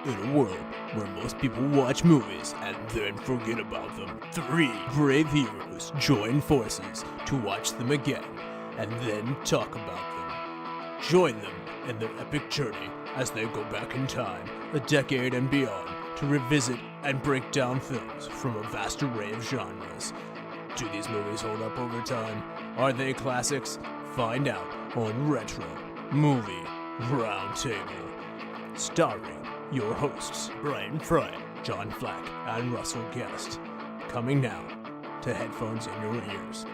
In a world where most people watch movies and then forget about them, 3 brave heroes join forces to watch them again and then talk about them. Join them in their epic journey as they go back in time, a decade and beyond, to revisit and break down films from a vast array of genres. Do these movies hold up over time? Are they classics? Find out on Retro Movie Roundtable. Starring your hosts, Brian Fry, John Flack, and Russell Guest. Coming now to headphones in your ears.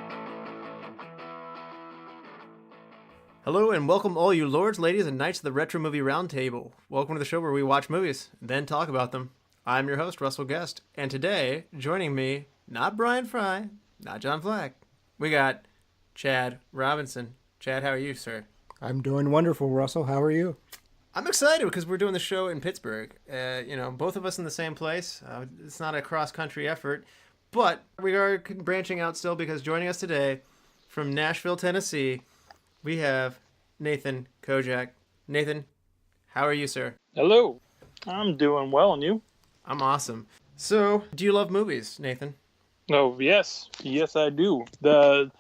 Hello and welcome all you lords, ladies, and knights of the Retro Movie Roundtable. Welcome to the show where we watch movies, then talk about them. I'm your host, Russell Guest, and today, joining me, not Brian Fry, not John Flack, we got Chad Robinson. Chad, how are you, sir? I'm doing wonderful, Russell. How are you? I'm excited because we're doing the show in Pittsburgh. Both of us in the same place. It's not a cross-country effort, but we are branching out still because joining us today from Nashville, Tennessee, we have Nathan Kocaj. Nathan, how are you, sir? Hello. I'm doing well, and you? I'm awesome. So, do you love movies, Nathan? Oh, yes. Yes, I do. The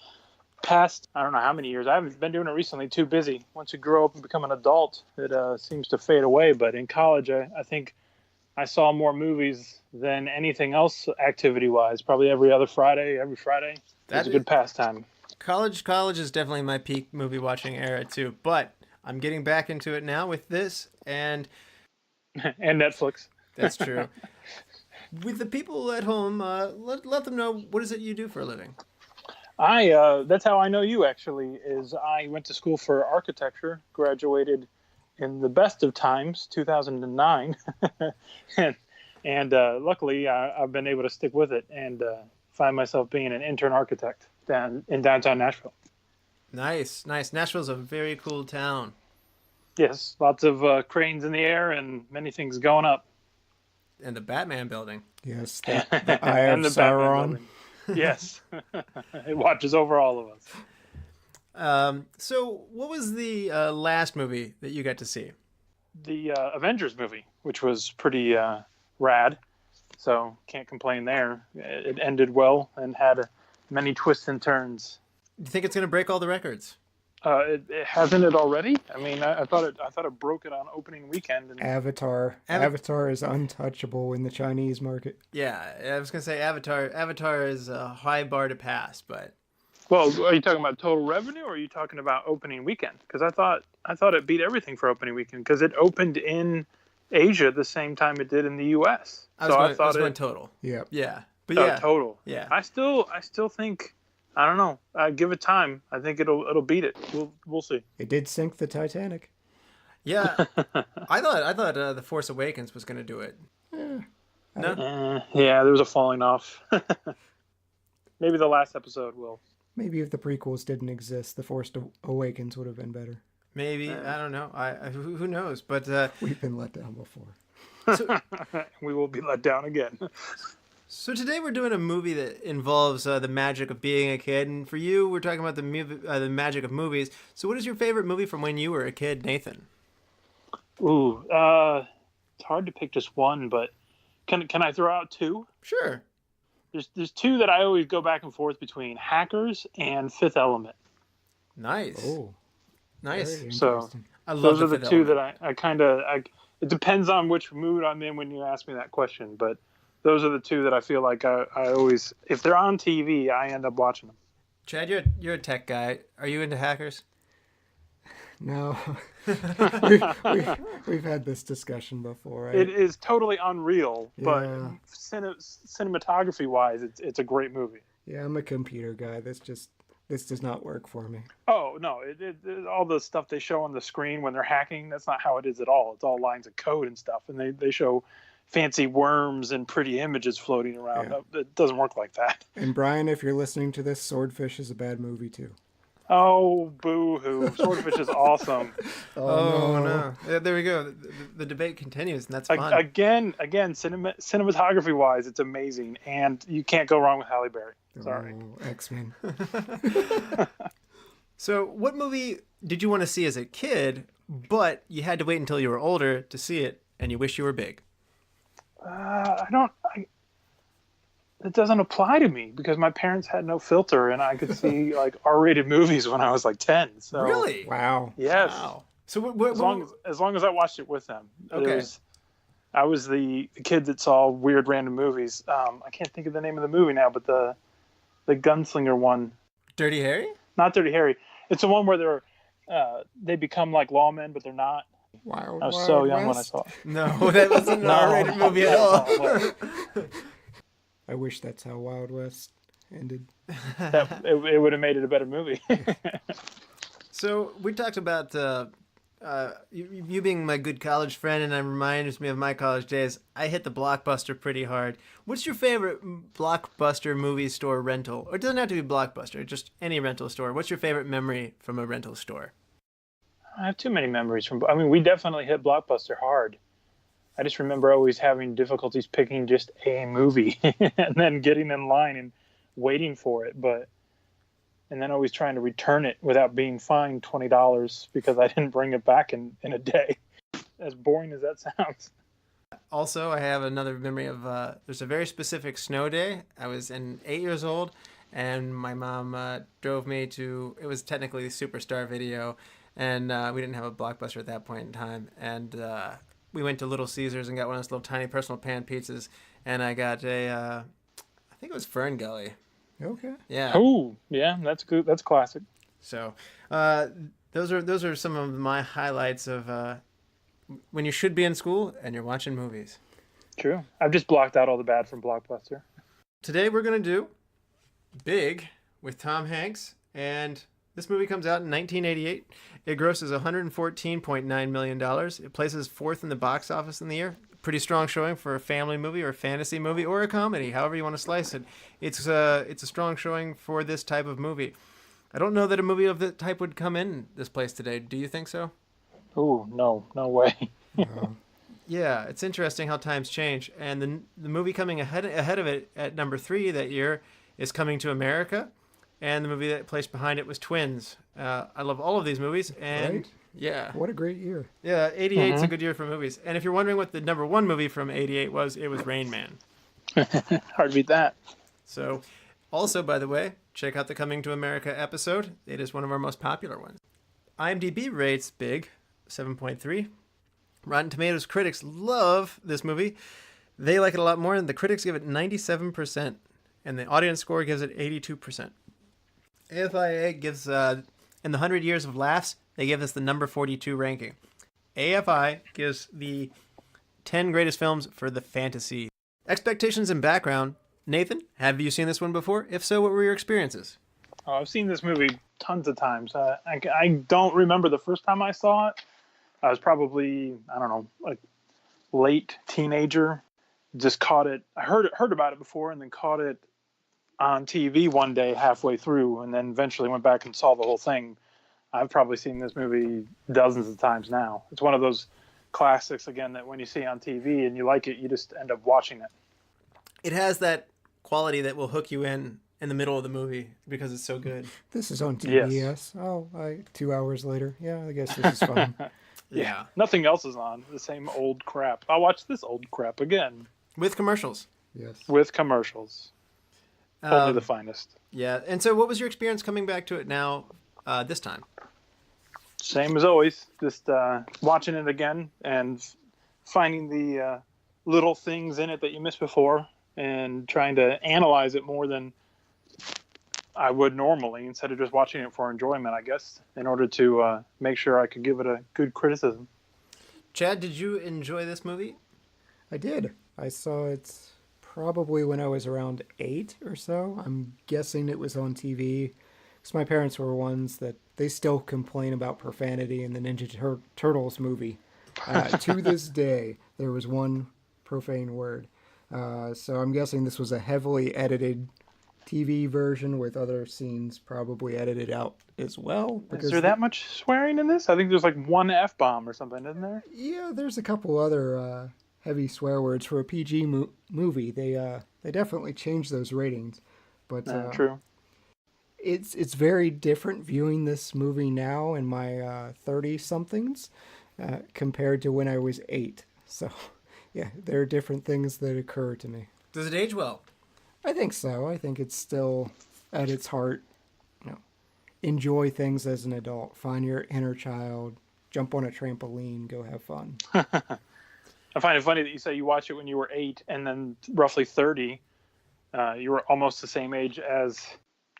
past, I don't know how many years, I haven't been doing it recently, too busy. Once you grow up and become an adult, it seems to fade away. But in college, I think I saw more movies than anything else activity-wise. Probably every Friday. That's a good pastime. College is definitely my peak movie watching era, too. But I'm getting back into it now with this, and... and Netflix. That's true. With the people at home, let them know, what is it you do for a living? That's how I know you, actually, is I went to school for architecture, graduated in the best of times, 2009, and luckily I've been able to stick with it and find myself being an intern architect down in downtown Nashville. Nice. Nashville's a very cool town. Yes, lots of cranes in the air and many things going up. And the Batman building. Yes, the Eye of Sauron. Yes, it watches over all of us. So what was the last movie that you got to see? The Avengers movie, which was pretty rad. So can't complain there. It ended well and had many twists and turns. Do you think it's going to break all the records? It hasn't it already? I mean, I thought it broke it on opening weekend. And... Avatar is untouchable in the Chinese market. Yeah, I was gonna say Avatar is a high bar to pass, but. Well, are you talking about total revenue, or are you talking about opening weekend? Because I thought it beat everything for opening weekend because it opened in Asia the same time it did in the U.S. I was going total. Yeah. Yeah, but yeah, total. Yeah. I still think. I don't know. Give it time. I think it'll beat it. We'll see. It did sink the Titanic. Yeah, I thought The Force Awakens was going to do it. No. Yeah, there was a falling off. Maybe the last episode will. Maybe if the prequels didn't exist, The Force Awakens would have been better. Maybe I don't know. Who knows? But we've been let down before. So, we will be let down again. So today we're doing a movie that involves the magic of being a kid, and for you, we're talking about the magic of movies. So what is your favorite movie from when you were a kid, Nathan? Ooh, it's hard to pick just one, but can I throw out two? Sure. There's two that I always go back and forth between: Hackers and Fifth Element. Nice. Oh, nice. So I love those are the two that I kind of. It depends on which mood I'm in when you ask me that question, but. Those are the two that I feel like I always, if they're on TV, I end up watching them. Chad, you're a tech guy. Are you into Hackers? No. we've had this discussion before. Right? It is totally unreal, but cinematography-wise, it's a great movie. Yeah, I'm a computer guy. This does not work for me. Oh, no. All the stuff they show on the screen when they're hacking, that's not how it is at all. It's all lines of code and stuff, and they show fancy worms and pretty images floating around. Yeah. It doesn't work like that. And Brian, if you're listening to this, Swordfish is a bad movie too. Oh, boo-hoo. Swordfish is awesome. Oh no. Yeah, there we go. The debate continues, and that's fun. Again, cinematography-wise, it's amazing, and you can't go wrong with Halle Berry. Sorry. Oh, X-Men. So what movie did you want to see as a kid, but you had to wait until you were older to see it and you wish you were big? It doesn't apply to me because my parents had no filter and I could see like R-rated movies when I was like 10. So Really? Wow. yes. Wow. So As long as I watched it with them. Okay. I was the kid that saw weird random movies. I can't think of the name of the movie now, but the gunslinger one. Dirty Harry? Not Dirty Harry. It's the one where they become like lawmen, but they're not. Wild, I was Wild so young when I West? saw it. No, that wasn't an R-rated movie at all. I wish that's how Wild West ended. It would have made it a better movie. So we talked about you being my good college friend, and it reminds me of my college days. I hit the Blockbuster pretty hard. What's your favorite Blockbuster movie store rental? Or it doesn't have to be Blockbuster, just any rental store. What's your favorite memory from a rental store? I have too many memories we definitely hit Blockbuster hard. I just remember always having difficulties picking just a movie and then getting in line and waiting for it, and then always trying to return it without being fined $20 because I didn't bring it back in a day. As boring as that sounds. Also, I have another memory of there's a very specific snow day. I was 8 years old, and my mom drove me to, it was technically the Superstar Video, and we didn't have a Blockbuster at that point in time. And we went to Little Caesars and got one of those little tiny personal pan pizzas, and I got I think it was Fern Gully. Okay. Yeah. Oh, yeah, that's good. That's classic. So those are some of my highlights of when you should be in school and you're watching movies. True. I've just blocked out all the bad from Blockbuster. Today we're going to do Big with Tom Hanks, and this movie comes out in 1988. It grosses $114.9 million. It places fourth in the box office in the year. Pretty strong showing for a family movie or a fantasy movie or a comedy, however you want to slice it. It's a strong showing for this type of movie. I don't know that a movie of that type would come in this place today. Do you think so? Oh, no way. Yeah, it's interesting how times change. And the movie coming ahead of it at number 3 that year is Coming to America. And the movie that placed behind it was Twins. I love all of these movies. And Right? yeah. What a great year. Yeah, 88 is a good year for movies. And if you're wondering what the number 1 movie from 88 was, it was Rain Man. Hard to beat that. So, also, by the way, check out the Coming to America episode. It is one of our most popular ones. IMDb rates Big 7.3. Rotten Tomatoes critics love this movie. They like it a lot more, and the critics give it 97%, and the audience score gives it 82%. AFI gives, in the 100 Years of Laughs, they give us the number 42 ranking. AFI gives the 10 greatest films for the fantasy. Expectations and background. Nathan, have you seen this one before? If so, what were your experiences? Oh, I've seen this movie tons of times. I don't remember the first time I saw it. I was probably, I don't know, like late teenager. Just caught it. I heard about it before and then caught it on TV one day halfway through and then eventually went back and saw the whole thing. I've probably seen this movie dozens of times now. It's one of those classics, again, that when you see on TV and you like it, you just end up watching it. It has that quality that will hook you in the middle of the movie because it's so good. This is on TV, yes. Oh, 2 hours later. Yeah, I guess this is fun. Yeah. Nothing else is on. The same old crap. I'll watch this old crap again. With commercials. Yes. With commercials. Only the finest. Yeah. And so what was your experience coming back to it now this time? Same as always. Just watching it again and finding the little things in it that you missed before and trying to analyze it more than I would normally instead of just watching it for enjoyment, I guess, in order to make sure I could give it a good criticism. Chad, did you enjoy this movie? I did. I saw it probably when I was around 8 or so. I'm guessing it was on TV. Because my parents were ones that they still complain about profanity in the Ninja Turtles movie. To this day, there was one profane word. So I'm guessing this was a heavily edited TV version with other scenes probably edited out as well. Is there that much swearing in this? I think there's like one F-bomb or something, isn't there? Yeah, there's a couple other heavy swear words for a PG movie. They definitely changed those ratings. But true. It's very different viewing this movie now in my 30-somethings compared to when I was 8. So, yeah, there are different things that occur to me. Does it age well? I think so. I think it's still, at its heart, enjoy things as an adult. Find your inner child. Jump on a trampoline. Go have fun. I find it funny that you say you watched it when you were 8 and then roughly 30. You were almost the same age as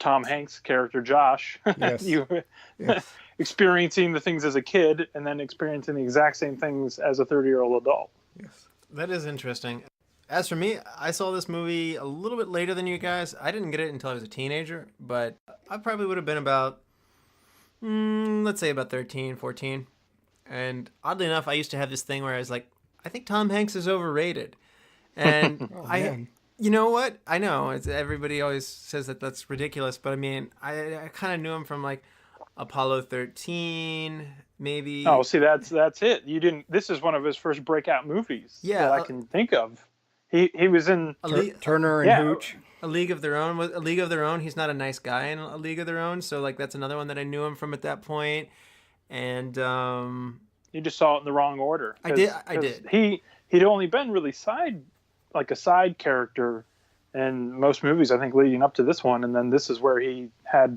Tom Hanks' character, Josh. Yes. You were Yes. experiencing the things as a kid and then experiencing the exact same things as a 30-year-old adult. Yes. That is interesting. As for me, I saw this movie a little bit later than you guys. I didn't get it until I was a teenager, but I probably would have been about, let's say about 13, 14. And oddly enough, I used to have this thing where I was like, I think Tom Hanks is overrated. And Man. you know what? I know everybody always says that that's ridiculous, but I mean, I kind of knew him from like Apollo 13, maybe. Oh, see, that's it. You didn't. This is one of his first breakout movies that I can think of. He was in Turner and Hooch. A League of Their Own. A League of Their Own. He's not a nice guy in A League of Their Own, so like that's another one that I knew him from at that point. And you just saw it in the wrong order. I did. He'd only been really a side character in most movies, I think, leading up to this one, and then this is where he had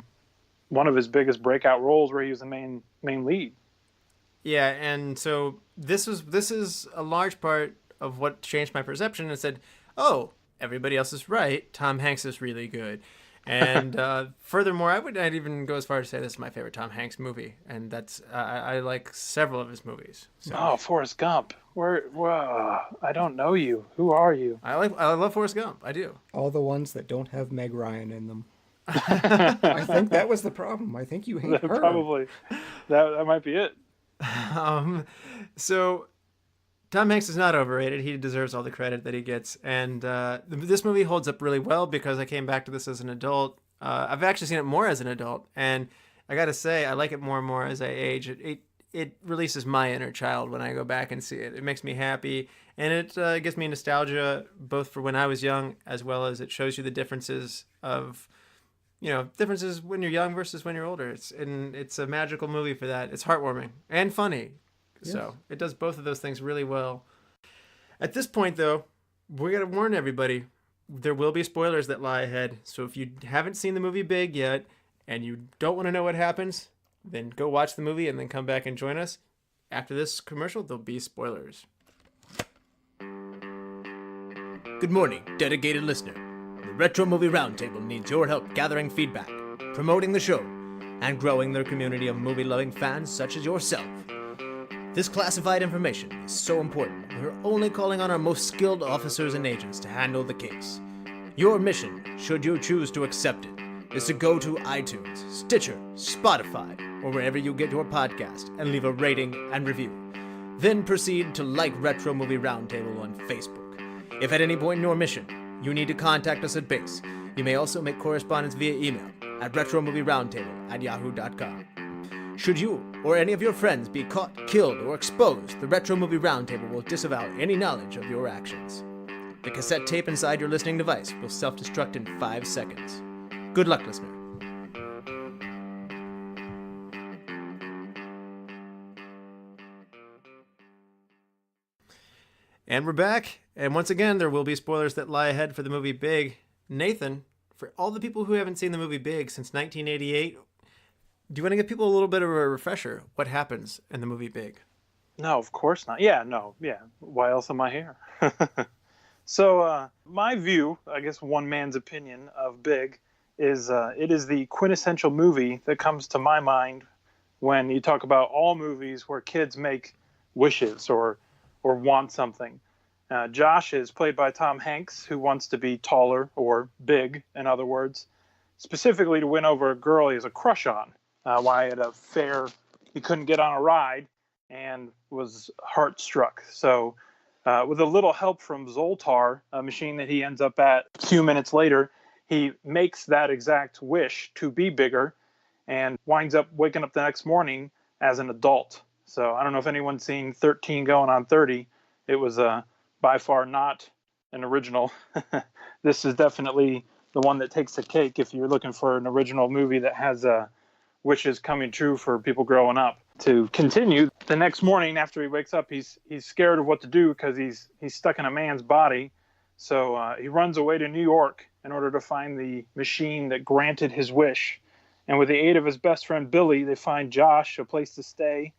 one of his biggest breakout roles, where he was the main lead. Yeah, and so this is a large part of what changed my perception and said, oh, everybody else is right. Tom Hanks is really good. And furthermore, I would not even go as far as to say this is my favorite Tom Hanks movie. And that's I like several of his movies. So. Oh, Forrest Gump. I don't know you. Who are you? I love Forrest Gump. I do. All the ones that don't have Meg Ryan in them. I think that was the problem. I think you hate her. Probably. That might be it. So Tom Hanks is not overrated. He deserves all the credit that he gets. And this movie holds up really well because I came back to this as an adult. I've actually seen it more as an adult. And I got to say, I like it more and more as I age. It releases my inner child when I go back and see it. It makes me happy. And it gives me nostalgia both for when I was young, as well as it shows you the differences of, differences when you're young versus when you're older. It's a magical movie for that. It's heartwarming and funny. Yes. So it does both of those things really well. At this point, though, we got to warn everybody. There will be spoilers that lie ahead. So if you haven't seen the movie Big yet and you don't want to know what happens, then go watch the movie and then come back and join us. After this commercial, there'll be spoilers. Good morning, dedicated listener. The Retro Movie Roundtable needs your help gathering feedback, promoting the show, and growing their community of movie-loving fans such as yourself. This classified information is so important, we're only calling on our most skilled officers and agents to handle the case. Your mission, should you choose to accept it, is to go to iTunes, Stitcher, Spotify, or wherever you get your podcast and leave a rating and review. Then proceed to like Retro Movie Roundtable on Facebook. If at any point in your mission, you need to contact us at base, you may also make correspondence via email at retromovieroundtable@yahoo.com. Should you or any of your friends be caught, killed, or exposed, the Retro Movie Roundtable will disavow any knowledge of your actions. The cassette tape inside your listening device will self-destruct in 5 seconds. Good luck, listener. And we're back. And once again, there will be spoilers that lie ahead for the movie Big. Nathan, for all the people who haven't seen the movie Big since 1988, do you want to give people a little bit of a refresher? What happens in the movie Big? No, of course not. Yeah. Why else am I here? So my view, I guess one man's opinion of Big, is it is the quintessential movie that comes to my mind when you talk about all movies where kids make wishes or want something. Josh is played by Tom Hanks, who wants to be taller or big, in other words, specifically to win over a girl he has a crush on. Why at a fair he couldn't get on a ride and was heart-struck. So with a little help from Zoltar, a machine that he ends up at a few minutes later, he makes that exact wish to be bigger and winds up waking up the next morning as an adult. So I don't know if anyone's seen 13 going on 30. It was by far not an original. This is definitely the one that takes the cake if you're looking for an original movie that has wishes coming true for people growing up. To continue, the next morning after he wakes up, he's scared of what to do because he's stuck in a man's body. So he runs away to New York in order to find the machine that granted his wish. And with the aid of his best friend Billy, they find Josh a place to stay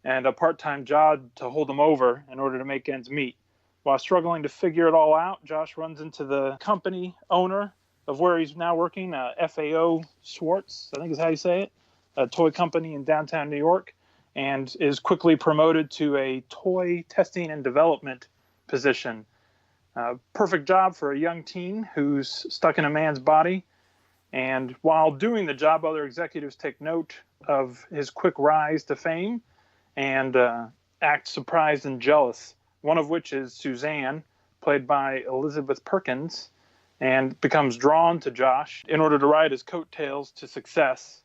and a part-time job to hold him over in order to make ends meet. While struggling to figure it all out, Josh runs into the company owner of where he's now working, FAO Schwartz, I think is how you say it, a toy company in downtown New York, and is quickly promoted to a toy testing and development position. Perfect job for a young teen who's stuck in a man's body. And while doing the job, other executives take note of his quick rise to fame and act surprised and jealous, one of which is Suzanne, played by Elizabeth Perkins, and becomes drawn to Josh in order to ride his coattails to success.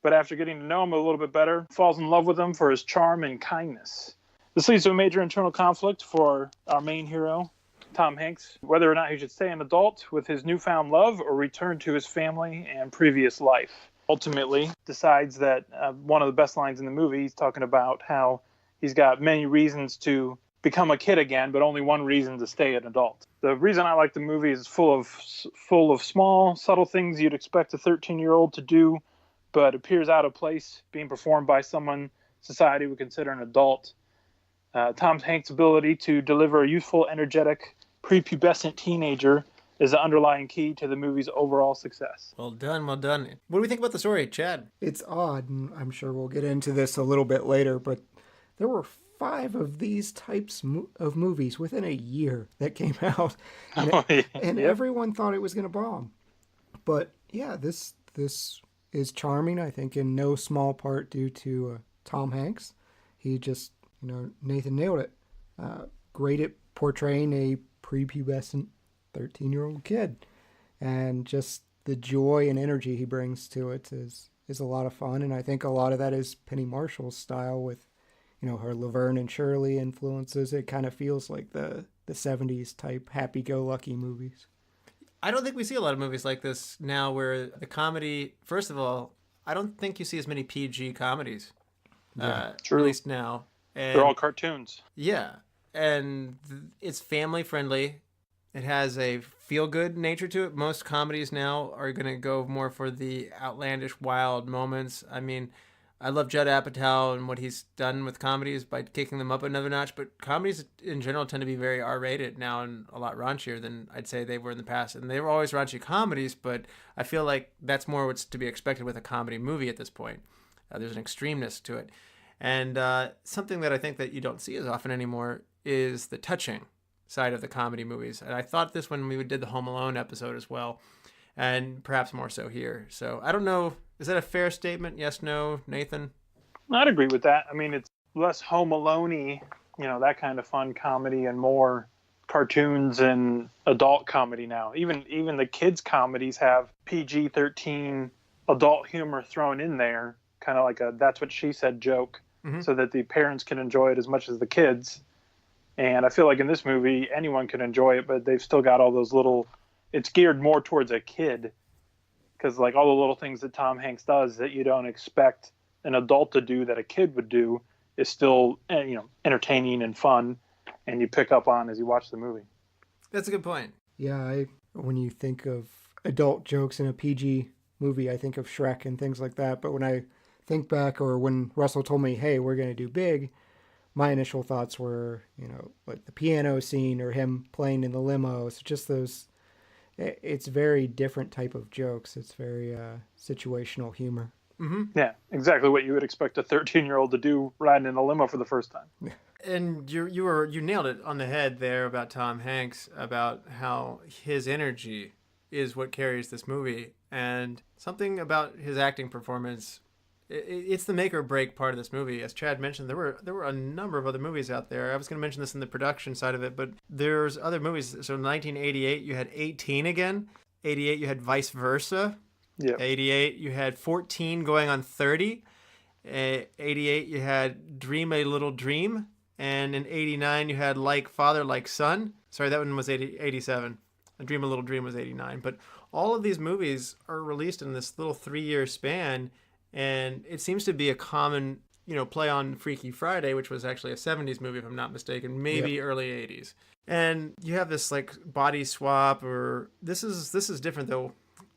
But after getting to know him a little bit better, falls in love with him for his charm and kindness. This leads to a major internal conflict for our main hero, Tom Hanks, whether or not he should stay an adult with his newfound love or return to his family and previous life. Ultimately, decides that one of the best lines in the movie, he's talking about how he's got many reasons to become a kid again, but only one reason to stay an adult. The reason I like the movie is full of small, subtle things you'd expect a 13-year-old to do, but appears out of place being performed by someone society would consider an adult. Tom Hanks' ability to deliver a youthful, energetic, prepubescent teenager is the underlying key to the movie's overall success. Well done, well done. What do we think about the story, Chad? It's odd, and I'm sure we'll get into this a little bit later, but there were 5 of these types of movies within a year that came out, and everyone thought it was going to bomb. But yeah, this is charming, I think, in no small part due to Tom Hanks. He just, Nathan nailed it. Great at portraying a prepubescent 13-year-old kid, and just the joy and energy he brings to it is a lot of fun. And I think a lot of that is Penny Marshall's style with, her Laverne and Shirley influences. It kind of feels like the 70s type happy-go-lucky movies. I don't think we see a lot of movies like this now where the comedy, first of all, I don't think you see as many PG comedies, at least now. And, they're all cartoons. Yeah, and it's family-friendly. It has a feel-good nature to it. Most comedies now are going to go more for the outlandish, wild moments. I mean, I love Judd Apatow and what he's done with comedies by kicking them up another notch, but comedies in general tend to be very R-rated now and a lot raunchier than I'd say they were in the past. And they were always raunchy comedies, but I feel like that's more what's to be expected with a comedy movie at this point. There's an extremeness to it. And something that I think that you don't see as often anymore is the touching side of the comedy movies. And I thought this when we did the Home Alone episode as well, and perhaps more so here. So I don't know. Is that a fair statement? Yes, no, Nathan? I'd agree with that. I mean, it's less Home Alone-y, that kind of fun comedy, and more cartoons and adult comedy now. Even the kids' comedies have PG-13 adult humor thrown in there, kind of like a "that's what she said" joke, so that the parents can enjoy it as much as the kids. And I feel like in this movie, anyone can enjoy it, but they've still got all those little... It's geared more towards a kid, because like all the little things that Tom Hanks does that you don't expect an adult to do that a kid would do is still, entertaining and fun, and you pick up on as you watch the movie. That's a good point. Yeah, when you think of adult jokes in a PG movie, I think of Shrek and things like that. But when I think back, or when Russell told me, hey, we're going to do Big, my initial thoughts were, like the piano scene or him playing in the limo. So just those... It's very different type of jokes. It's very situational humor. Mm-hmm. Yeah, exactly what you would expect a 13-year-old to do riding in a limo for the first time. And you nailed it on the head there about Tom Hanks, about how his energy is what carries this movie, and something about his acting performance. It's the make or break part of this movie. As Chad mentioned, there were a number of other movies out there. I was going to mention this in the production side of it, but there's other movies. So in 1988, you had 18 again. 88, you had Vice Versa. Yeah. 88, you had 14 going on 30. 88, you had Dream a Little Dream. And in 89, you had Like Father, Like Son. Sorry, that one was 87. Dream a Little Dream was 89. But all of these movies are released in this little 3-year span. And it seems to be a common, play on Freaky Friday, which was actually a 70s movie, if I'm not mistaken, maybe early 80s. And you have this like body swap, or this is different though.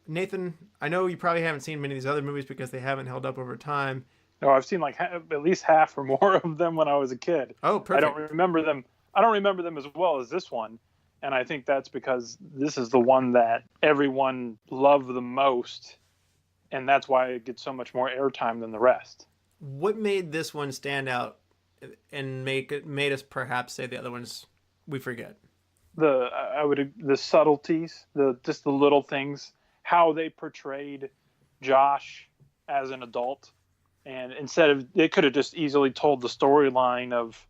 Nathan, I know you probably haven't seen many of these other movies because they haven't held up over time. No, I've seen like at least half or more of them when I was a kid. Oh, perfect. I don't remember them as well as this one. And I think that's because this is the one that everyone loved the most. And that's why it gets so much more airtime than the rest. What made this one stand out and made us perhaps say the other ones we forget? The subtleties, just the little things, how they portrayed Josh as an adult. And instead of, they could have just easily told the storyline of,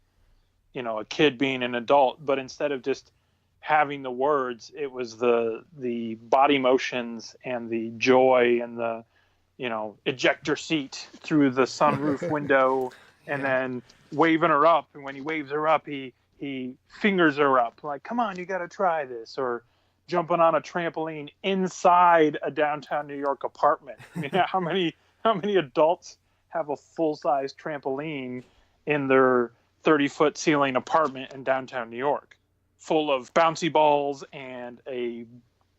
a kid being an adult, but instead of just having the words, it was the body motions and the joy and the, ejector seat through the sunroof window, and then waving her up. And when he waves her up, he fingers her up, like, come on, you got to try this. Or jumping on a trampoline inside a downtown New York apartment. How many adults have a full-size trampoline in their 30-foot ceiling apartment in downtown New York, full of bouncy balls and a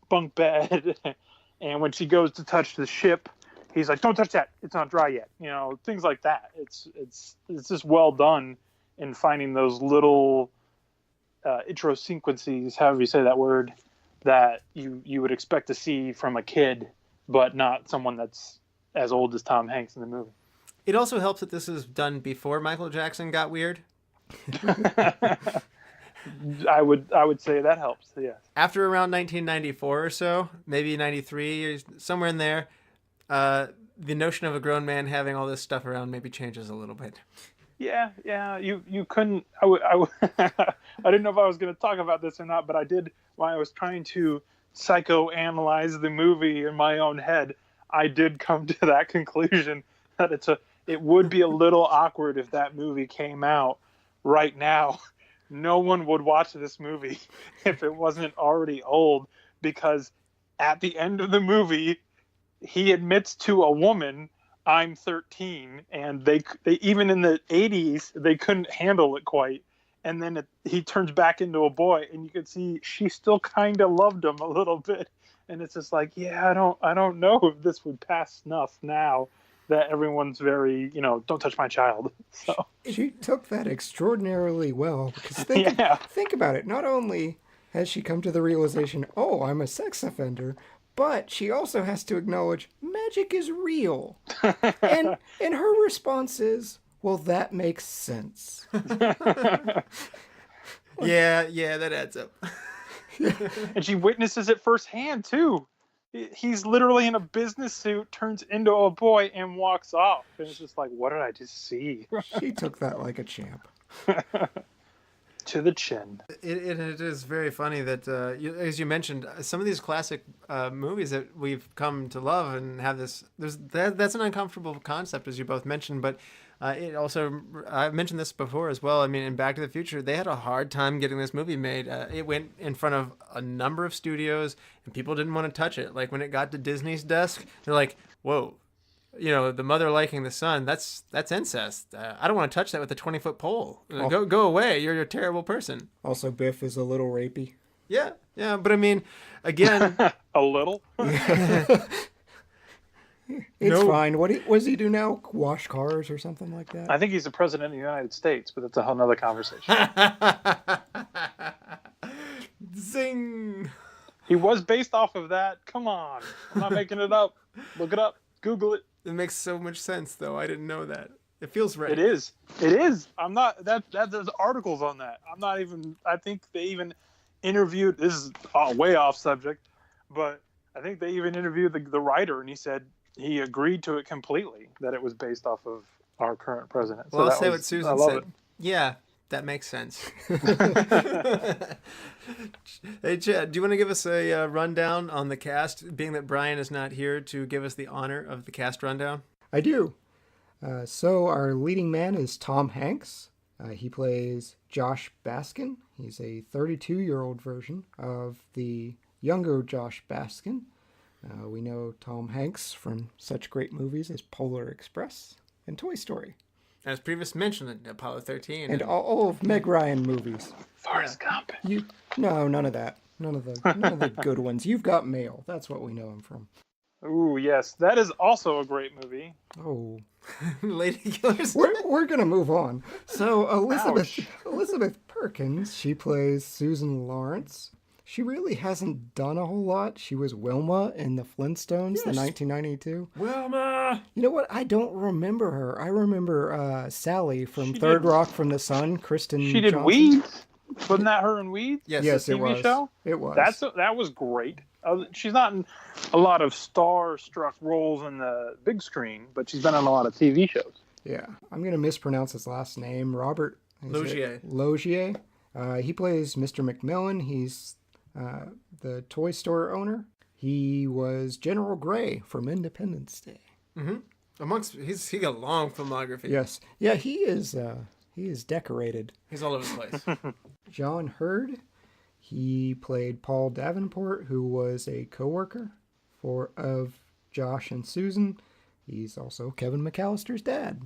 bunk bed? And when she goes to touch the ship, he's like, don't touch that, it's not dry yet. Things like that. It's just well done in finding those little idiosyncrasies, however you say that word, that you would expect to see from a kid, but not someone that's as old as Tom Hanks in the movie. It also helps that this is done before Michael Jackson got weird. I would say that helps, yes. After around 1994 or so, maybe 93, or somewhere in there, the notion of a grown man having all this stuff around maybe changes a little bit. Yeah. You couldn't. I didn't know if I was going to talk about this or not, but I did. While I was trying to psychoanalyze the movie in my own head, I did come to that conclusion that it would be a little awkward if that movie came out right now. No one would watch this movie if it wasn't already old, because at the end of the movie, he admits to a woman, I'm 13, and they even in the 80s, they couldn't handle it quite. And then he turns back into a boy, and you can see she still kind of loved him a little bit. And it's just like, yeah, I don't know if this would pass snuff now that everyone's very, don't touch my child. So she took that extraordinarily well, because think about it. Not only has she come to the realization, oh, I'm a sex offender, but she also has to acknowledge magic is real. and her response is, well, that makes sense. Yeah, that adds up. And she witnesses it firsthand, too. He's literally in a business suit, turns into a boy, and walks off. And it's just like, what did I just see? She took that like a champ. To the chin. It is very funny that, as you mentioned, some of these classic movies that we've come to love and have this, that's an uncomfortable concept, as you both mentioned, but it also, I've mentioned this before as well. I mean, in Back to the Future, they had a hard time getting this movie made. It went in front of a number of studios, and people didn't want to touch it. Like, when it got to Disney's desk, they're like, whoa, the mother liking the son, that's incest. I don't want to touch that with a 20-foot pole. Go away. You're a terrible person. Also, Biff is a little rapey. Yeah, but I mean, again... A little? It's fine. What does he do now? Wash cars or something like that? I think he's the president of the United States, but that's a whole nother conversation. Zing! He was based off of that. Come on. I'm not making it up. Look it up. Google it. It makes so much sense, though. I didn't know that. It feels right. It is. I'm not, there's articles on that. I'm not even, I think they even interviewed, this is way off subject, but I think they even interviewed the writer, and he said he agreed to it completely, that it was based off of our current president. Well, I'll say what Susan said. Yeah, that makes sense. Hey, Chad, do you want to give us a rundown on the cast, being that Brian is not here to give us the honor of the cast rundown? I do. So our leading man is Tom Hanks. He plays Josh Baskin. He's a 32-year-old version of the younger Josh Baskin, We know Tom Hanks from such great movies as Polar Express and Toy Story. As previously mentioned, Apollo 13. And all of Meg Ryan movies. Forrest Gump. No, none of that. None of the good ones. You've Got Mail. That's what we know him from. Ooh, yes. That is also a great movie. Oh. Lady Killers. We're going to move on. So Elizabeth Perkins, she plays Susan Lawrence. She really hasn't done a whole lot. She was Wilma in the Flintstones, the 1992. Wilma! You know what? I don't remember her. I remember Sally from Third Rock from the Sun, Kristen She did Johnson. Weeds? Wasn't that her in Weeds? Yes, the it TV was. show? It was. That was great. She's not in a lot of star-struck roles in the big screen, but she's been on a lot of TV shows. Yeah. I'm going to mispronounce his last name. Robert Loggia. Loggia. He plays Mr. McMillan. He's the toy store owner. He was General Gray from Independence Day. Mm-hmm. He got a long filmography. Yes. Yeah, he is decorated. He's all over the place. John Hurd. He played Paul Davenport, who was a co-worker of Josh and Susan. He's also Kevin McAllister's dad.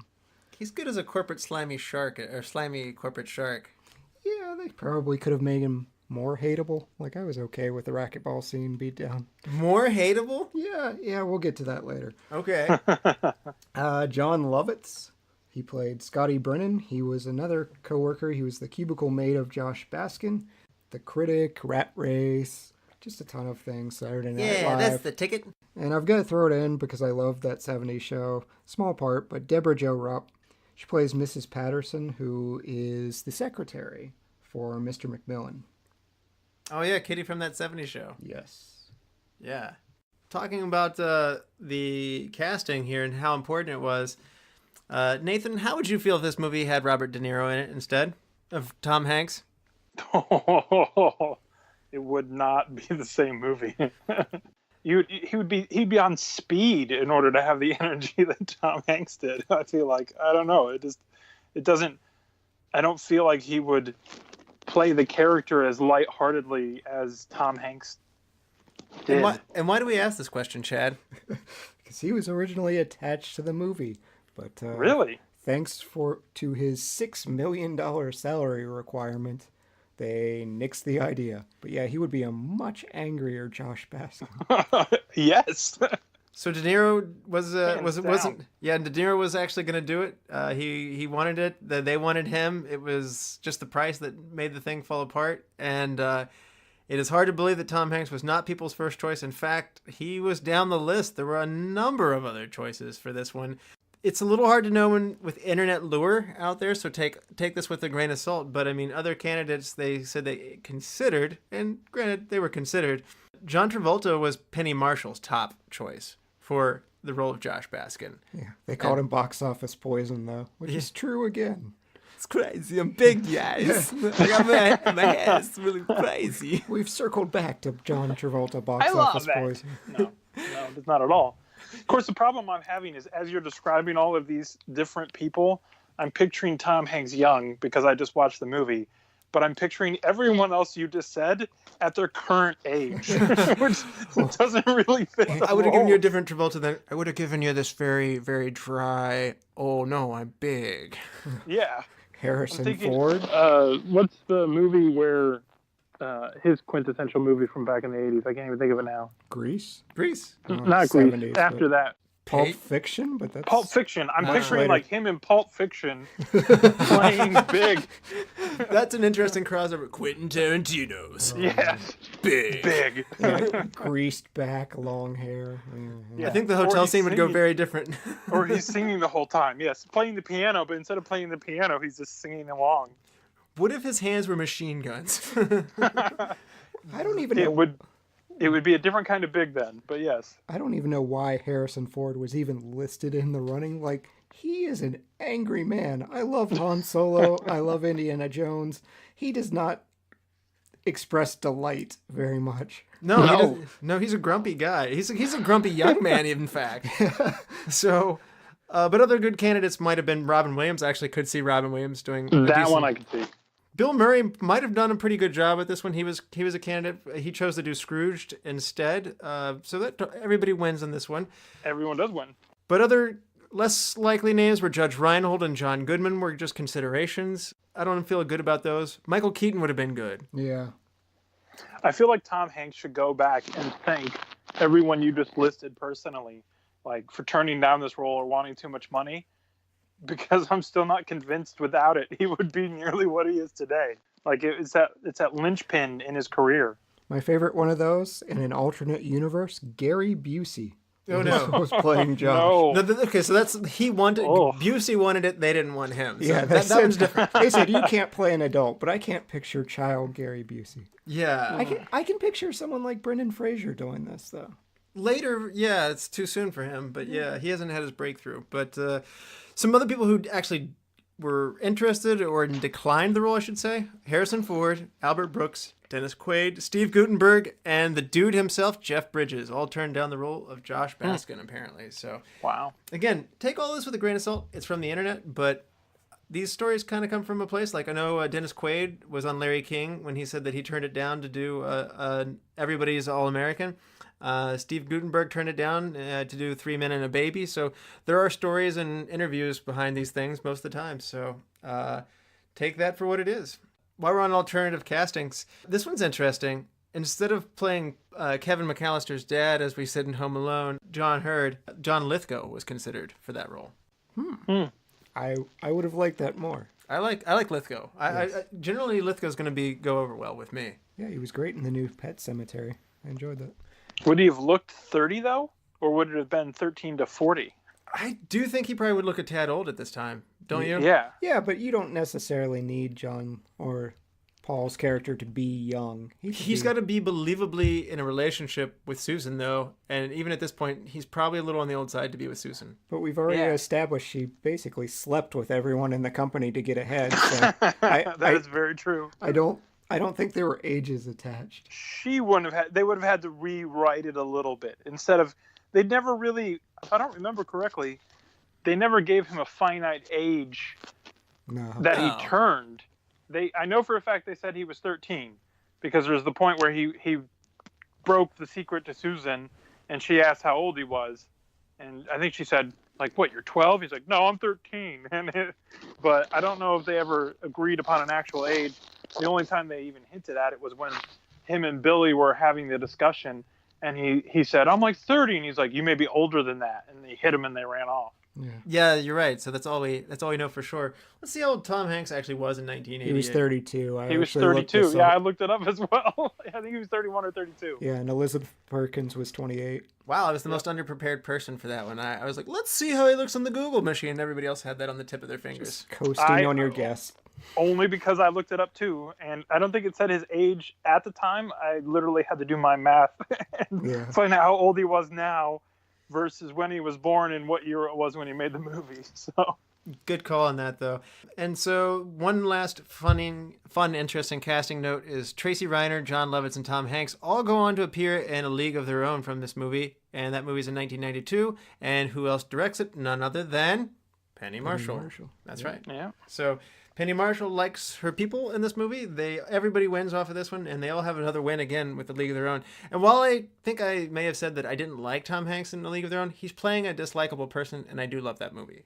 He's good as a corporate slimy shark, or slimy corporate shark. Yeah, they probably could have made him more hateable. Like, I was okay with the racquetball scene beatdown. More hateable? Yeah, we'll get to that later. Okay. John Lovitz. He played Scotty Brennan. He was another co-worker. He was the cubicle mate of Josh Baskin. The Critic, Rat Race, just a ton of things. Saturday Night Live. Yeah, that's the ticket. And I've got to throw it in because I love that 70s show. Small part, but Deborah Jo Rupp. She plays Mrs. Patterson, who is the secretary for Mr. McMillan. Oh, yeah, Kitty from that 70s show. Yes. Yeah. Talking about the casting here and how important it was, Nathan, how would you feel if this movie had Robert De Niro in it instead of Tom Hanks? It would not be the same movie. He'd be on speed in order to have the energy that Tom Hanks did. I feel like, I don't know, I don't feel like he would play the character as lightheartedly as Tom Hanks did. And why do we ask this question, Chad? Because he was originally attached to the movie, but really, thanks to his $6 million salary requirement, they nixed the idea. But yeah, he would be a much angrier Josh Baskin. Yes. So De Niro wasn't. Yeah, De Niro was actually going to do it. He wanted it. They wanted him. It was just the price that made the thing fall apart. And it is hard to believe that Tom Hanks was not people's first choice. In fact, he was down the list. There were a number of other choices for this one. It's a little hard to know with internet lure out there, so take this with a grain of salt. But I mean, other candidates they said they considered, and granted they were considered. John Travolta was Penny Marshall's top choice for the role of Josh Baskin. Yeah, they called him box office poison though, which is true again. It's crazy. I'm big, guys. I got my hair's really crazy. We've circled back to John Travolta box I love office that. poison. No, it's not at all. Of course, the problem I'm having is as you're describing all of these different people, I'm picturing Tom Hanks young because I just watched the movie, but I'm picturing everyone else you just said at their current age, which doesn't really fit. I would have given you a different Travolta than I would have given you this very, very dry, oh no, I'm big. Yeah. Harrison Ford. What's the movie where his quintessential movie from back in the 80s? I can't even think of it now. Grease? Not Grease. 70s, After that. Pulp Fiction? But that's Pulp Fiction. I'm picturing later. like him in Pulp Fiction playing big. That's an interesting crossover. Quentin Tarantino's. Yes. Big. yeah, greased back, long hair. Yeah. I think the Or hotel he's scene would go singing. very different. Or he's singing the whole time. Yes, playing the piano, but instead of playing the piano, he's just singing along. What if his hands were machine guns? I don't even know. It would be a different kind of big then, but yes. I don't even know why Harrison Ford was even listed in the running. Like, he is an angry man. I love Han Solo. I love Indiana Jones. He does not express delight very much. No, he's a grumpy guy. He's a grumpy young man, in fact. So, but other good candidates might have been Robin Williams. I actually could see Robin Williams doing That one I could see. Bill Murray might have done a pretty good job at this one. He was a candidate. He chose to do Scrooged instead. So that everybody wins on this one. Everyone does win. But other less likely names were Judge Reinhold and John Goodman were just considerations. I don't feel good about those. Michael Keaton would have been good. Yeah. I feel like Tom Hanks should go back and thank everyone you just listed personally, like for turning down this role or wanting too much money, because I'm still not convinced without it he would be nearly what he is today. Like it's that linchpin in his career. My favorite one of those in an alternate universe, Gary Busey. Oh no, was playing Josh. No. Okay, so he wanted. Oh. Busey wanted it. They didn't want him. So Yeah, that one's different. They said you can't play an adult, but I can't picture child Gary Busey. Yeah. I can picture someone like Brendan Fraser doing this though. Later, yeah, it's too soon for him. But yeah, he hasn't had his breakthrough. But some other people who actually were interested or declined the role, I should say: Harrison Ford, Albert Brooks, Dennis Quaid, Steve Guttenberg, and the dude himself, Jeff Bridges, all turned down the role of Josh Baskin, apparently. So, Wow. again, take all this with a grain of salt. It's from the internet, but these stories kind of come from a place. Like, I know Dennis Quaid was on Larry King when he said that he turned it down to do Everybody's All-American. Steve Guttenberg turned it down to do Three Men and a Baby. So there are stories and interviews behind these things most of the time. So take that for what it is. While we're on alternative castings, this one's interesting. Instead of playing Kevin McAllister's dad, as we said in Home Alone, John Lithgow was considered for that role. I would have liked that more. I like Lithgow. Yes. I generally Lithgow's going to go over well with me. Yeah, he was great in the new Pet Cemetery. I enjoyed that. Would he have looked 30 though, or would it have been 13 to 40? I do think he probably would look a tad old at this time, don't you? Yeah. Yeah, but you don't necessarily need John or Paul's character to be young. He's got to be believably in a relationship with Susan, though, and even at this point, he's probably a little on the old side to be with Susan. But we've already Yeah. established she basically slept with everyone in the company to get ahead. So That is very true. I don't think there were ages attached. They would have had to rewrite it a little bit. They'd never really, if I don't remember correctly, they never gave him a finite age No. that Oh. he turned. I know for a fact they said he was 13 because there's the point where he broke the secret to Susan and she asked how old he was. And I think she said, like, what, you're 12? He's like, no, I'm 13. But I don't know if they ever agreed upon an actual age. The only time they even hinted at it was when him and Billy were having the discussion, and he said, I'm like 30, and he's like, you may be older than that, and they hit him and they ran off. Yeah, you're right. So that's all we know for sure. Let's see how old Tom Hanks actually was in 1988. He was 32. He was 32. Yeah, I looked it up as well. I think he was 31 or 32. Yeah, and Elizabeth Perkins was 28. Wow, I was the most underprepared person for that one. I was like, let's see how he looks on the Google machine. Everybody else had that on the tip of their fingers. Coasting on your guess. Only because I looked it up too, and I don't think it said his age at the time. I literally had to do my math and find out how old he was now versus when he was born and what year it was when he made the movie. So good call on that, though. And so one last fun, interesting casting note is Tracy Reiner, John Lovitz, and Tom Hanks all go on to appear in A League of Their Own from this movie, and that movie's in 1992. And who else directs it? None other than Penny Marshall. That's right. Yeah. So Penny Marshall likes her people in this movie. Everybody wins off of this one, and they all have another win again with A League of Their Own. And while I think I may have said that I didn't like Tom Hanks in A League of Their Own, he's playing a dislikable person, and I do love that movie.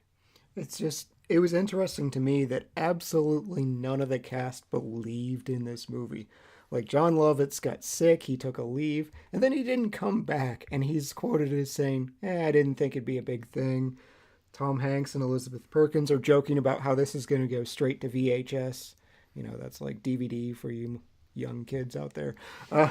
It was interesting to me that absolutely none of the cast believed in this movie. Like, John Lovitz got sick, he took a leave, and then he didn't come back, and he's quoted as saying, I didn't think it'd be a big thing. Tom Hanks and Elizabeth Perkins are joking about how this is going to go straight to VHS. You know, that's like DVD for you young kids out there. And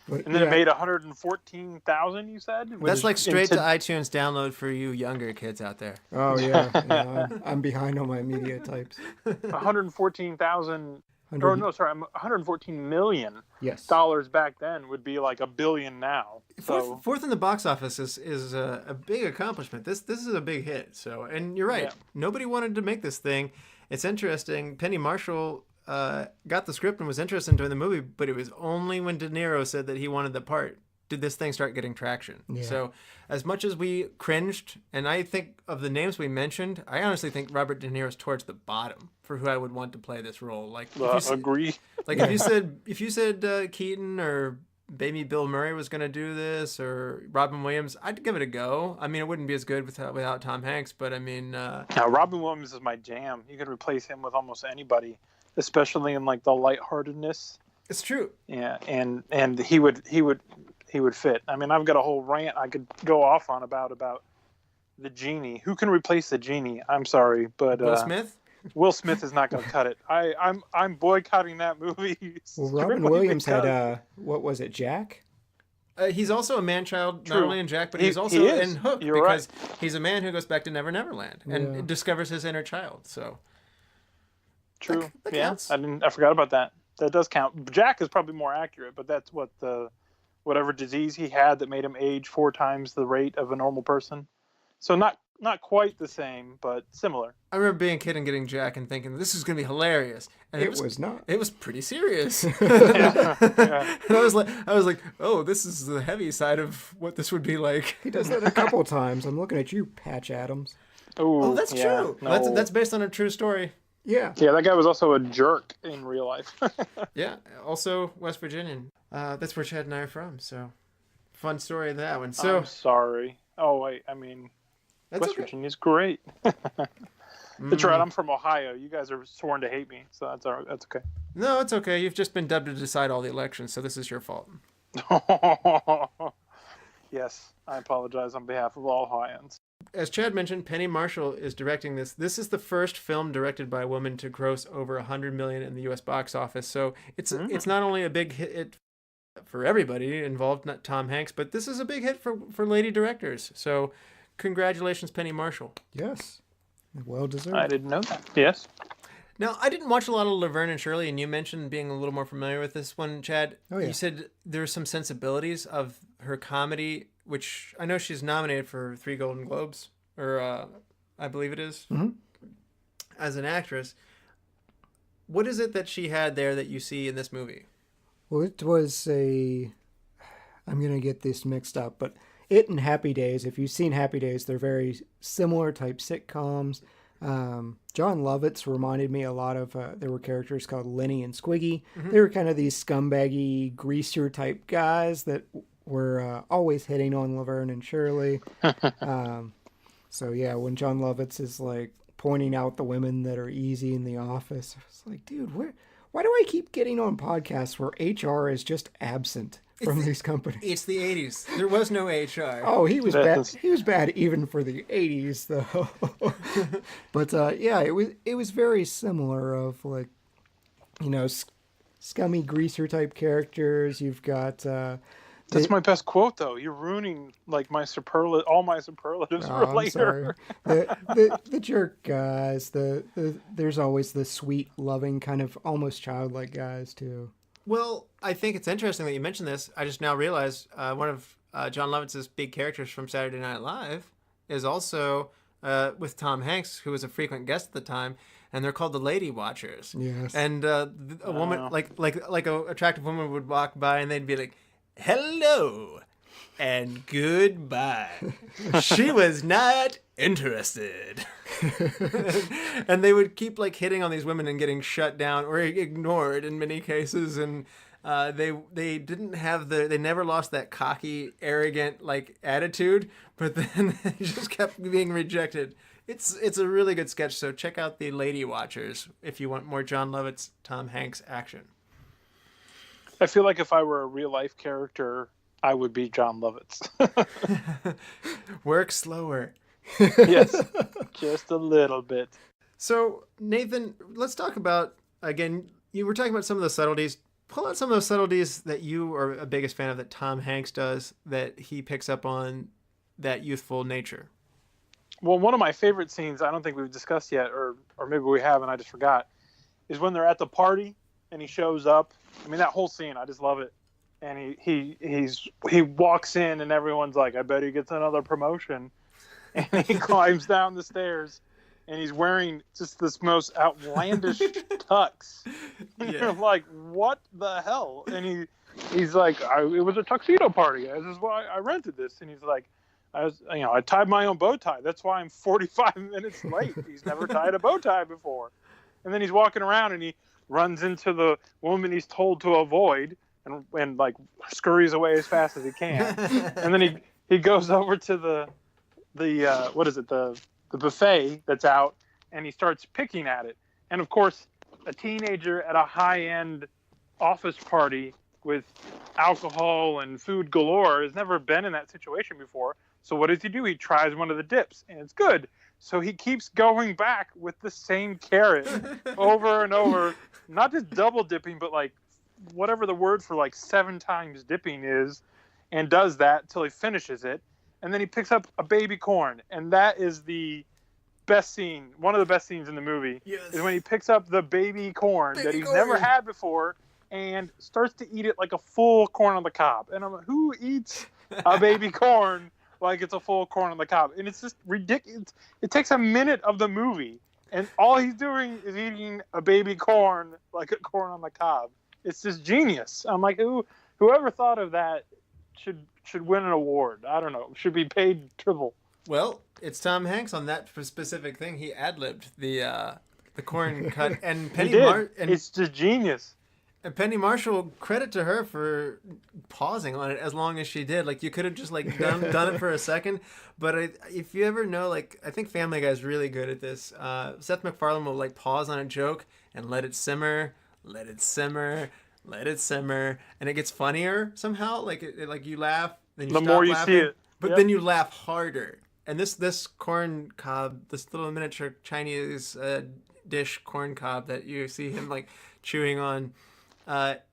then it made 114,000, you said? That's like straight to iTunes download for you younger kids out there. Oh, yeah. I'm behind on my media types. 114,000... Or no, sorry, 114 million dollars back then would be like $1 billion now. So fourth in the box office is a big accomplishment. This is a big hit. So, and you're right. Yeah. Nobody wanted to make this thing. It's interesting. Penny Marshall got the script and was interested in doing the movie, but it was only when De Niro said that he wanted the part did this thing start getting traction. Yeah. So as much as we cringed, and I think of the names we mentioned, I honestly think Robert De Niro's towards the bottom for who I would want to play this role. Like, Agree. like if you said Keaton or maybe Bill Murray was going to do this, or Robin Williams, I'd give it a go. I mean, it wouldn't be as good without Tom Hanks, but I mean... Now, Robin Williams is my jam. You could replace him with almost anybody, especially in like the lightheartedness. It's true. Yeah, and he would fit. I mean, I've got a whole rant I could go off on about the genie. Who can replace the genie? I'm sorry, but Will Smith? Will Smith is not going to cut it. I'm boycotting that movie. Well, Robin Williams had what was it, Jack? He's also a man-child, not True. only in Jack, but he's also in Hook. You're because right. he's a man who goes back to Never Never Land and discovers his inner child. So True. that Yeah, counts. I forgot about that. That does count. Jack is probably more accurate, but that's what whatever disease he had that made him age 4 times the rate of a normal person. So not quite the same, but similar. I remember being a kid and getting Jack and thinking this is going to be hilarious, and It was not. It was pretty serious. Yeah. And I was like, oh, this is the heavy side of what this would be like. He does that a couple times. I'm looking at you, Patch Adams. Oh, that's true. No. That's based on a true story. Yeah. Yeah, that guy was also a jerk in real life. Yeah, also West Virginian. That's where Chad and I are from, so fun story in that one. So I'm sorry. Oh, wait. I mean, that's West okay. Virginia's great. That's right. I'm from Ohio. You guys are sworn to hate me, so that's all right. That's okay. No, it's okay. You've just been dubbed to decide all the elections, so this is your fault. Yes, I apologize on behalf of all Ohioans. As Chad mentioned, Penny Marshall is directing this. This is the first film directed by a woman to gross over $100 million in the U.S. box office. So it's not only a big hit for everybody involved, not Tom Hanks, but this is a big hit for lady directors. So congratulations, Penny Marshall. Yes. Well deserved. I didn't know that. Yes. Now, I didn't watch a lot of Laverne and Shirley, and you mentioned being a little more familiar with this one, Chad. Oh, yeah. You said there's some sensibilities of her comedy, which I know she's nominated for 3 Golden Globes, or I believe it is, as an actress. What is it that she had there that you see in this movie? Well, it was I'm going to get this mixed up, but it and Happy Days, if you've seen Happy Days, they're very similar type sitcoms. John Lovitz reminded me a lot of, there were characters called Lenny and Squiggy. They were kind of these scumbaggy, greaser type guys that were always hitting on Laverne and Shirley. So yeah, when John Lovitz is like pointing out the women that are easy in the office, it's like, dude, why do I keep getting on podcasts where HR is just absent from these companies? It's the 80s. There was no HR. Oh, he was bad. He was bad even for the 80s, though. But yeah, it was very similar. Of like, scummy greaser type characters. You've got. That's my best quote, though. You're ruining like all my superlatives for I'm later. sorry. The jerk guys. There's always the sweet, loving, kind of almost childlike guys too. Well, I think it's interesting that you mentioned this. I just now realized one of John Lovitz's big characters from Saturday Night Live is also with Tom Hanks, who was a frequent guest at the time, and they're called the Lady Watchers. Yes. And a woman, like a attractive woman would walk by, and they'd be like, "Hello and goodbye." She was not interested. And they would keep like hitting on these women and getting shut down or ignored in many cases. And they didn't have they never lost that cocky, arrogant like attitude, but then they just kept being rejected. It's a really good sketch. So check out the Lady Watchers if you want more John Lovitz, Tom Hanks action. I feel like if I were a real life character, I would be John Lovitz. Work slower. Yes, just a little bit. So, Nathan, let's talk about, again, you were talking about some of the subtleties. Pull out some of those subtleties that you are a biggest fan of that Tom Hanks does, that he picks up on that youthful nature. Well, one of my favorite scenes, I don't think we've discussed yet, or maybe we have and I just forgot, is when they're at the party and he shows up. I mean, that whole scene, I just love it. And he walks in and everyone's like, I bet he gets another promotion. And he climbs down the stairs and he's wearing just this most outlandish tux. And you're like, what the hell? And he's like, it was a tuxedo party. This is why I rented this. And he's like, I tied my own bow tie. That's why I'm 45 minutes late. He's never tied a bow tie before. And then he's walking around and he runs into the woman he's told to avoid and like scurries away as fast as he can. And then he goes over to the buffet that's out, and he starts picking at it. And of course, a teenager at a high-end office party with alcohol and food galore has never been in that situation before. So what does he do? He tries one of the dips, and it's good. So he keeps going back with the same carrot over and over, not just double dipping, but like whatever the word for like 7 times dipping is, and does that till he finishes it. And then he picks up a baby corn, and that is the best scene. One of the best scenes in the movie is when he picks up the baby corn that he's never had before and starts to eat it like a full corn on the cob. And I'm like, who eats a baby corn like it's a full corn on the cob? And it's just ridiculous. It takes a minute of the movie, and all he's doing is eating a baby corn like a corn on the cob. It's just genius. I'm like, whoever thought of that should win an award. I don't know. Should be paid triple. Well, it's Tom Hanks on that specific thing. He ad-libbed the corn cut, and it's just genius. And Penny Marshall, credit to her for pausing on it as long as she did. Like, you could have just like done it for a second. But if you ever know, like, I think Family Guy is really good at this. Seth MacFarlane will like pause on a joke and let it simmer, let it simmer, let it simmer, and it gets funnier somehow. Like like you laugh, then you the stop more you laughing, see it, but then you laugh harder. And this corn cob, this little miniature Chinese dish corn cob that you see him like chewing on,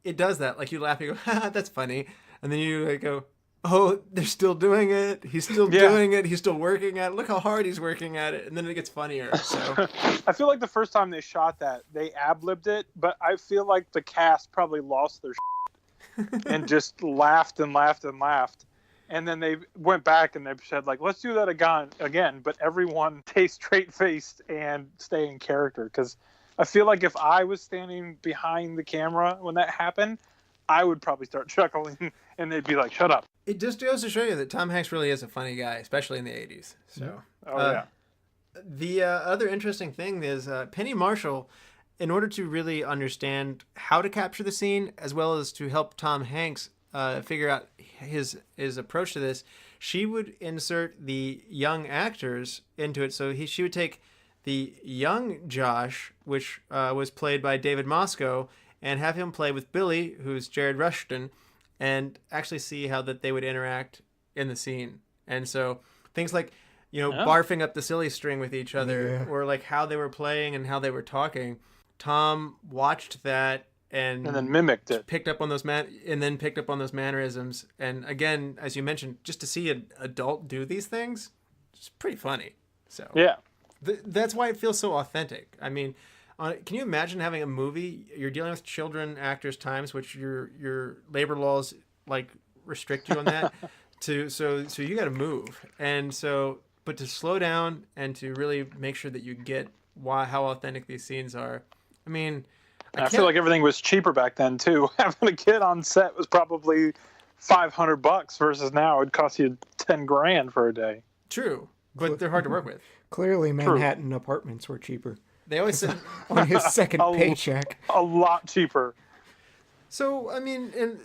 it does that. Like, you laugh, you go, ha, that's funny, and then you like go, oh, they're still doing it. He's still doing it. He's still working at it. Look how hard he's working at it. And then it gets funnier. So I feel like the first time they shot that, they ad-libbed it, but I feel like the cast probably lost their shit and just laughed and laughed and laughed. And then they went back and they said, like, let's do that again, but everyone stay straight-faced and stay in character. Because I feel like if I was standing behind the camera when that happened, I would probably start chuckling, and they'd be like, shut up. It just goes to show you that Tom Hanks really is a funny guy, especially in the 80s. So, yeah. The other interesting thing is Penny Marshall, in order to really understand how to capture the scene, as well as to help Tom Hanks figure out his approach to this, she would insert the young actors into it. So she would take the young Josh, which was played by David Moscow, and have him play with Billy, who's Jared Rushton, and actually see how that they would interact in the scene. And so things like, barfing up the silly string with each other, or like how they were playing and how they were talking. Tom watched that and then mimicked it. Picked up on those mannerisms. And again, as you mentioned, just to see an adult do these things, it's pretty funny. So yeah, that's why it feels so authentic. I mean, can you imagine having a movie, you're dealing with children actors times, which your labor laws like restrict you on that, so you got to move, and so, but to slow down and to really make sure that you get how authentic these scenes are. I mean, I feel like everything was cheaper back then too. Having a kid on set was probably $500 versus now it'd cost you $10,000 for a day. True, but they're hard to work with. Clearly, Manhattan apartments were cheaper. They always said on his second paycheck. A lot cheaper. So, I mean, and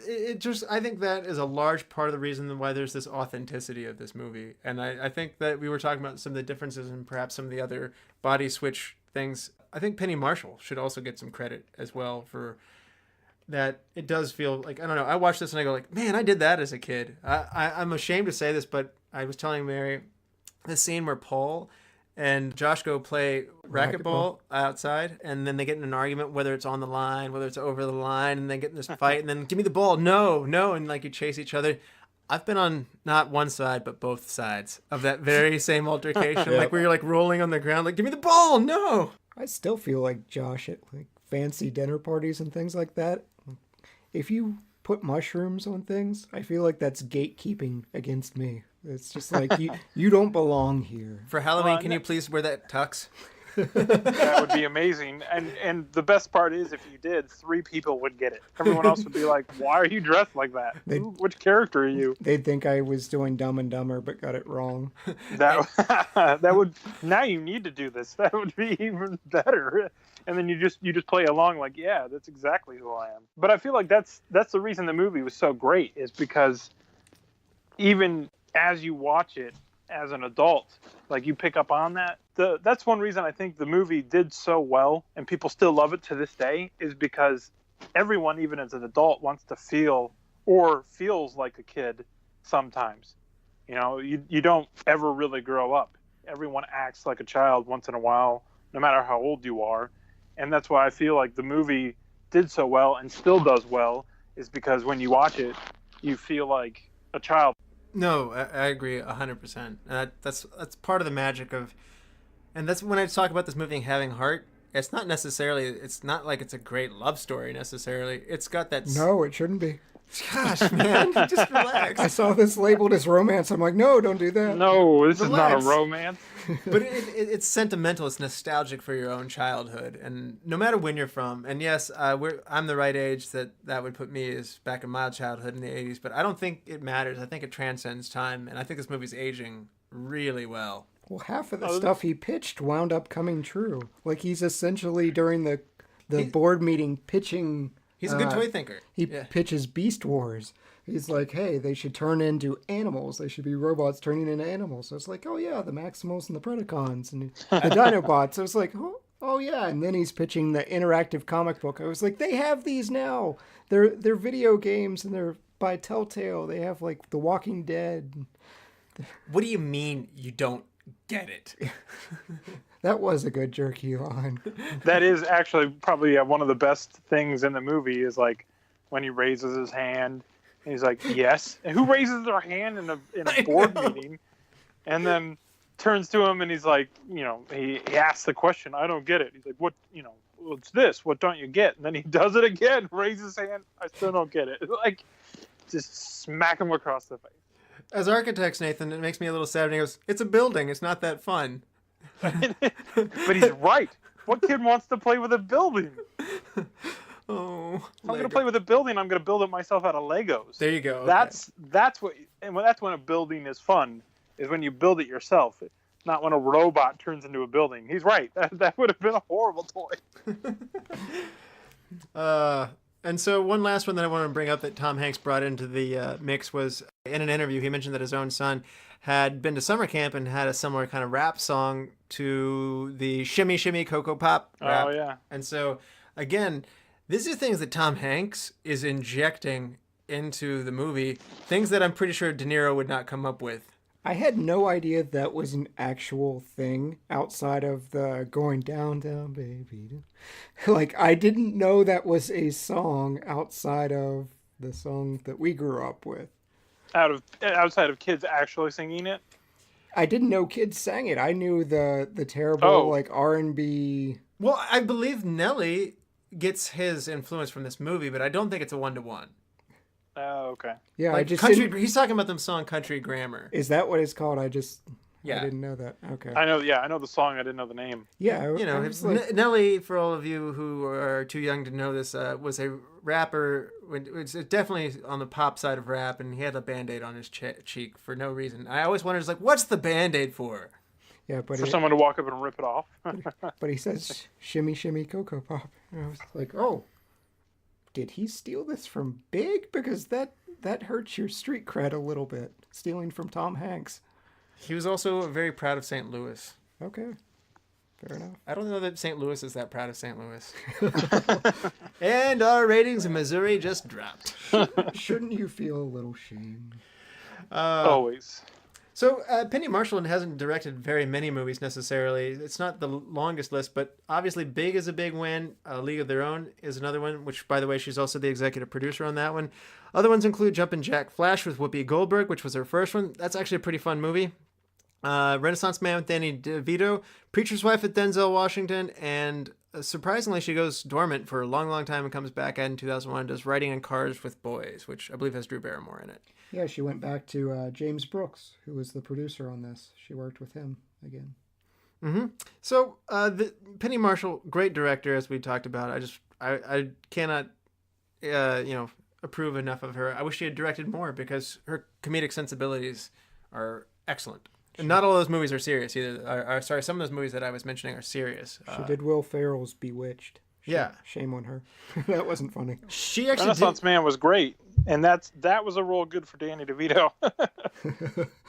I think that is a large part of the reason why there's this authenticity of this movie. And I think that we were talking about some of the differences and perhaps some of the other body switch things. I think Penny Marshall should also get some credit as well for that. It does feel like, I don't know, I watched this and I go like, man, I did that as a kid. I'm ashamed to say this, but I was telling Mary the scene where Paul and Josh go play racquetball outside, and then they get in an argument, whether it's on the line, whether it's over the line, and they get in this fight, and then give me the ball, no, and like you chase each other. I've been on not one side, but both sides of that very same altercation, like where you're like rolling on the ground, like, give me the ball, no. I still feel like Josh at like fancy dinner parties and things like that. If you put mushrooms on things, I feel like that's gatekeeping against me. It's just like, you don't belong here. For Halloween, can you please wear that tux? That would be amazing. And the best part is, if you did, 3 people would get it. Everyone else would be like, "Why are you dressed like that? Which character are you?" They'd think I was doing Dumb and Dumber, but got it wrong. That would. Now you need to do this. That would be even better. And then you just play along like, yeah, that's exactly who I am. But I feel like that's the reason the movie was so great, is because even as you watch it as an adult, like, you pick up on that. That's one reason I think the movie did so well and people still love it to this day, is because everyone, even as an adult, wants to feel or feels like a kid sometimes. You know, you don't ever really grow up. Everyone acts like a child once in a while, no matter how old you are. And that's why I feel like the movie did so well and still does well, is because when you watch it, you feel like a child. No, I agree 100%. That's part of the magic of, and that's when I talk about this movie having heart. It's not like it's a great love story necessarily. It's got that. No, it shouldn't be. Gosh, man, just relax. I saw this labeled as romance. I'm like, no, don't do that. No, this Relax. is not a romance. But it's sentimental. It's nostalgic for your own childhood, and no matter when you're from. And yes, I'm the right age that would put me as back in my childhood in the 80s. But I don't think it matters. I think it transcends time, and I think this movie's aging really well. Well, half of the stuff he pitched wound up coming true. Like, he's essentially, during the board meeting, pitching. He's a good toy thinker. He pitches Beast Wars. He's like, hey, they should turn into animals. They should be robots turning into animals. So it's like, oh yeah, the Maximals and the Predacons and the Dinobots. So it's like, oh yeah. And then he's pitching the interactive comic book. I was like, they have these now. They're video games, and they're by Telltale. They have, like, The Walking Dead. What do you mean you don't get it? That was a good jerky line. That is actually probably one of the best things in the movie, is like when he raises his hand and he's like, yes. And who raises their hand in a board meeting and then turns to him and he's like, you know, he asks the question, I don't get it. He's like, what, you know, what's this? What don't you get? And then he does it again, raises his hand. I still don't get it. Like, just smack him across the face. As architects, Nathan, it makes me a little sad when he goes, it's a building. It's not that fun. But he's right. What kid wants to play with a building? Oh, if I'm going to play with a building, I'm going to build it myself out of Legos. There you go. Okay. That's when a building is fun, is when you build it yourself, not when a robot turns into a building. He's right. That would have been a horrible toy. And so one last one that I want to bring up that Tom Hanks brought into the mix was, in an interview, he mentioned that his own son had been to summer camp and had a similar kind of rap song to the Shimmy Shimmy Cocoa Pop rap. Oh, yeah. And so, again, these are things that Tom Hanks is injecting into the movie, things that I'm pretty sure De Niro would not come up with. I had no idea that was an actual thing outside of the going down, down, baby. Like, I didn't know that was a song outside of the song that we grew up with. Outside of kids actually singing it? I didn't know kids sang it. I knew the terrible, like, R&B. Well, I believe Nelly gets his influence from this movie, but I don't think it's a one-to-one. Oh, okay. Yeah, like I just country. He's talking about them song Country Grammar. Is that what it's called? I Yeah. didn't know that. Okay. I know the song. I didn't know the name. Yeah, You know, like, Nelly, for all of you who are too young to know this, was a rapper. It's definitely on the pop side of rap, and he had a Band-Aid on his cheek for no reason. I always wondered, like, what's the Band-Aid for? yeah, but For someone to walk up and rip it off. but he says shimmy shimmy Cocoa Pop. And I was like, oh, did he steal this from Big? Because that hurts your street cred a little bit, stealing from Tom Hanks. He was also very proud of St. Louis. Okay, fair enough. I don't know that St. Louis is that proud of St. Louis. And our ratings in Missouri just dropped. Shouldn't you feel a little shame? Always. So Penny Marshall hasn't directed very many movies necessarily. It's not the longest list, but obviously Big is a big win. League of Their Own is another one, which, by the way, she's also the executive producer on that one. Other ones include Jumpin' Jack Flash with Whoopi Goldberg, which was her first one. That's actually a pretty fun movie. Renaissance Man with Danny DeVito, Preacher's Wife with Denzel Washington, and surprisingly, she goes dormant for a long, long time and comes back in 2001 and does Writing on Cars with Boys, which I believe has Drew Barrymore in it. Yeah, she went back to James Brooks, who was the producer on this. She worked with him again. So Penny Marshall, great director, as we talked about. I cannot, approve enough of her. I wish she had directed more because her comedic sensibilities are excellent. And not all those movies are serious either. Sorry, some of those movies that I was mentioning are serious. She did Will Ferrell's Bewitched. Yeah. Shame on her. That wasn't funny. She actually Renaissance Man was great, and that was a role good for Danny DeVito.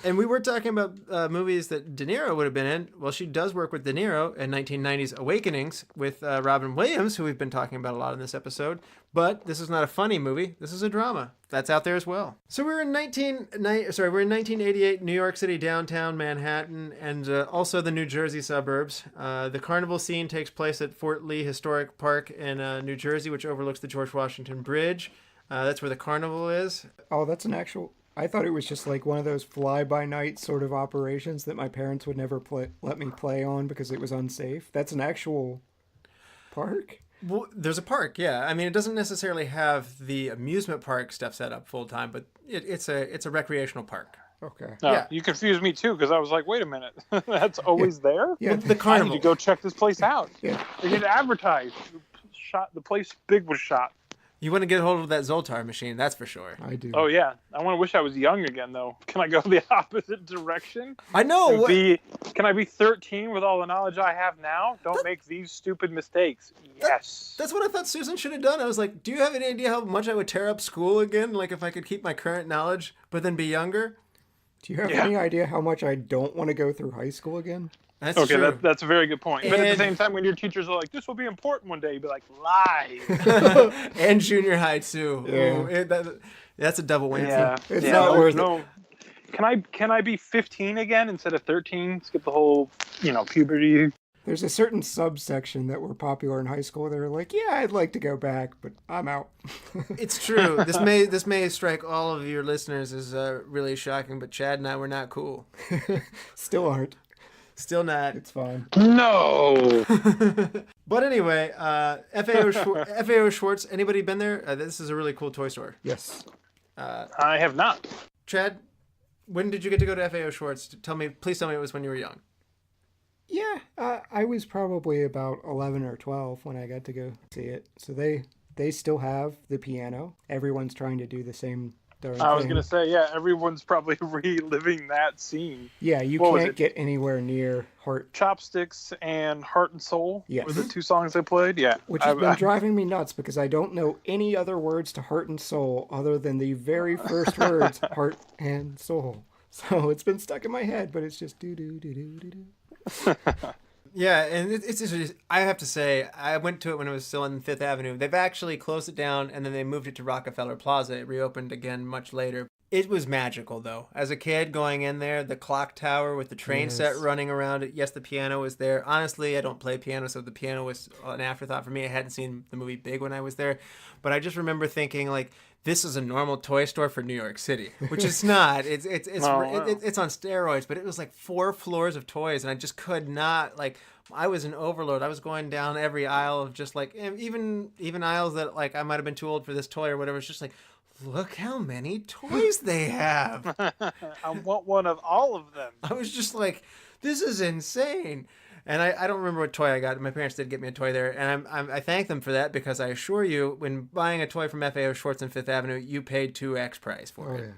And we were talking about movies that De Niro would have been in. Well, she does work with De Niro in 1990's Awakenings with Robin Williams, who we've been talking about a lot in this episode. But this is not a funny movie. This is a drama. That's out there as well. So we're in 1988, New York City, downtown Manhattan, and also the New Jersey suburbs. The carnival scene takes place at Fort Lee Historic Park in New Jersey, which overlooks the George Washington Bridge. That's where the carnival is. Oh, that's an actual... I thought it was just like one of those fly-by-night sort of operations that my parents would never let me play on because it was unsafe. That's an actual park? Well, there's a park, yeah. I mean, it doesn't necessarily have the amusement park stuff set up full time, but it's a recreational park. Okay. No, Yeah. You confused me too because I was like, wait a minute, that's always there. Yeah. The I carnival. need to go check this place out. Yeah. They get advertised. The place big was shot. You want to get a hold of that Zoltar machine, that's for sure. I do. Oh yeah, I want to wish I was young again though. Can I go the opposite direction? I know. Can I be 13 with all the knowledge I have now? Don't make these stupid mistakes. Yes. That's what I thought Susan should have done. I was like, do you have any idea how much I would tear up school again? Like if I could keep my current knowledge, but then be younger? Do you have any idea how much I don't want to go through high school again? That's Okay, true. that's a very good point. But at And- the same time, when your teachers are like, "This will be important one day," you'd be like, "Lies." And junior high too. Yeah. Ooh, that's a double whammy. Yeah, It's not worth it. no. Can I be 15 again instead of 13? Skip the whole, puberty. There's a certain subsection that were popular in high school. They were like, yeah, I'd like to go back, but I'm out. It's true. This may strike all of your listeners as really shocking, but Chad and I were not cool. Still aren't. Still not. It's fine. No. But anyway, FAO Schwartz. Anybody been there? This is a really cool toy store. Yes. I have not. Chad, when did you get to go to FAO Schwartz? Please tell me it was when you were young. Yeah, I was probably about 11 or 12 when I got to go see it. So they still have the piano. Everyone's trying to do the same darn I was thing. gonna say, yeah, everyone's probably reliving that scene. Yeah, you What was can't it? get anywhere near Heart, Chopsticks and Heart and Soul Yes. were the two songs they played. Yeah, which has been driving me nuts because I don't know any other words to Heart and Soul other than the very first words, Heart and Soul. So it's been stuck in my head, but it's just do-do-do-do-do-do. Yeah, and it's just, I have to say, I went to it when it was still on Fifth Avenue. They've actually closed it down, and then they moved it to Rockefeller Plaza. It reopened again much later. It was magical, though. As a kid going in there, the clock tower with the train set running around it. Yes, the piano was there. Honestly, I don't play piano, so the piano was an afterthought for me. I hadn't seen the movie Big when I was there. But I just remember thinking, like, this is a normal toy store for New York City, which it's not. It's on steroids, but it was like 4 floors of toys, and I just could not, like, I was an overload. I was going down every aisle of just like, even aisles that like I might have been too old for this toy or whatever. It's just like, look how many toys they have. I want one of all of them. I was just like, this is insane. And I don't remember what toy I got. My parents did get me a toy there, and I thank them for that because I assure you, when buying a toy from FAO Schwartz on Fifth Avenue, you paid 2x price for it. Yeah.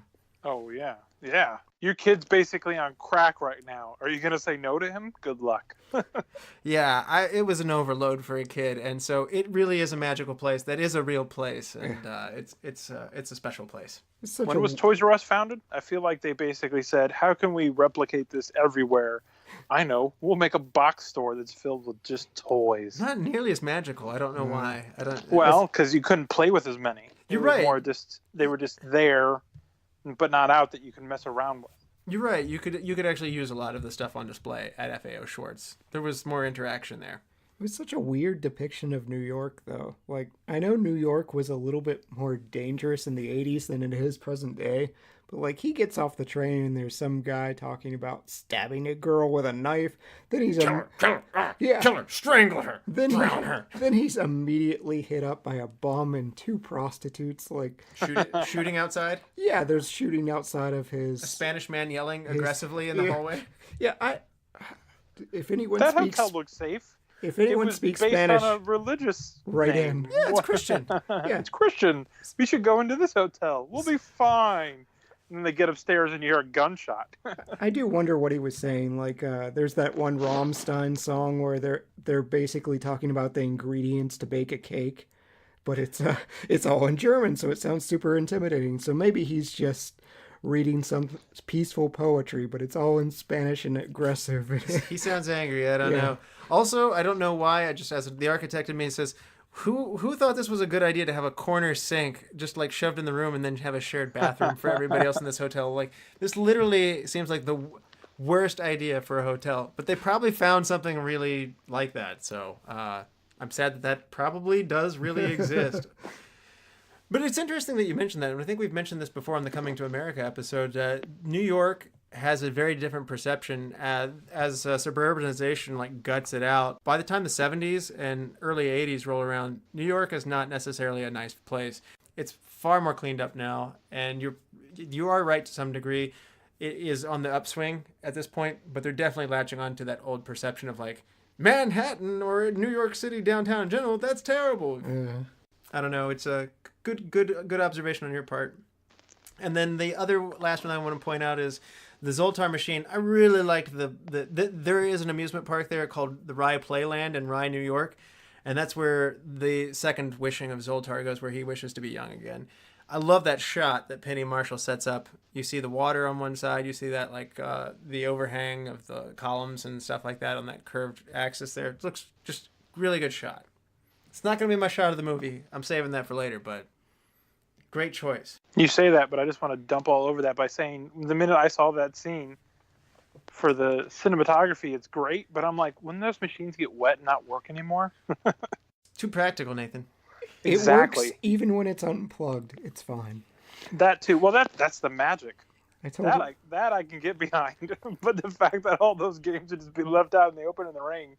Oh yeah, yeah. Your kid's basically on crack right now. Are you gonna say no to him? Good luck. Yeah, it was an overload for a kid, and so it really is a magical place. That is a real place, and it's a special place. It's such When a- was Toys R Us founded? I feel like they basically said, how can we replicate this everywhere? I know. We'll make a box store that's filled with just toys. Not nearly as magical. I don't know why. I don't. Well, because you couldn't play with as many. You're It was right. More just they were just there, but not out that you can mess around with. You're right. You could actually use a lot of the stuff on display at FAO Schwartz. There was more interaction there. It was such a weird depiction of New York, though. Like, I know New York was a little bit more dangerous in the 80s than it is present day, but, like, he gets off the train and there's some guy talking about stabbing a girl with a knife. Then he's... Kill her, strangle her, drown her. Then he's immediately hit up by a bum and 2 prostitutes. Like, Shooting outside. yeah, there's shooting outside of his... A Spanish man yelling aggressively in the hallway. Yeah, If anyone That speaks, hotel looks safe. if It anyone was speaks based Spanish, on a religious right name. in. Yeah, it's Christian. Yeah. It's Christian. We should go into this hotel. We'll be fine. And then they get upstairs and you hear a gunshot. I do wonder what he was saying. Like, there's that one Rammstein song where they're basically talking about the ingredients to bake a cake, but it's all in German, so it sounds super intimidating. So maybe he's just reading some peaceful poetry, but it's all in Spanish and aggressive. He sounds angry. I don't know. Also, I don't know why. I just, as the architect in me says, who thought this was a good idea to have a corner sink just like shoved in the room and then have a shared bathroom for everybody else in this hotel? Like, this literally seems like the worst idea for a hotel. But they probably found something really like that. So I'm sad that probably does really exist. But it's interesting that you mentioned that. And I think we've mentioned this before on the Coming to America episode. New York has a very different perception as suburbanization like guts it out. By the time the 70s and early 80s roll around, New York is not necessarily a nice place. It's far more cleaned up now, and you are right to some degree. It is on the upswing at this point, but they're definitely latching on to that old perception of like Manhattan or New York City downtown in general. That's terrible. I don't know. It's a good observation on your part. And then the other last one I want to point out is the Zoltar machine. I really liked there is an amusement park there called the Rye Playland in Rye, New York. And that's where the second wishing of Zoltar goes, where he wishes to be young again. I love that shot that Penny Marshall sets up. You see the water on one side. You see that like the overhang of the columns and stuff like that on that curved axis there. It looks just really good shot. It's not going to be my shot of the movie. I'm saving that for later, but great choice. You say that, but I just want to dump all over that by saying the minute I saw that scene, for the cinematography, it's great, but I'm like, when those machines get wet and not work anymore? Too practical, Nathan. Exactly. It works even when it's unplugged. It's fine. That too. Well, that's the magic. I told you. That I can get behind. But the fact that all those games would just be left out in the open in the rain,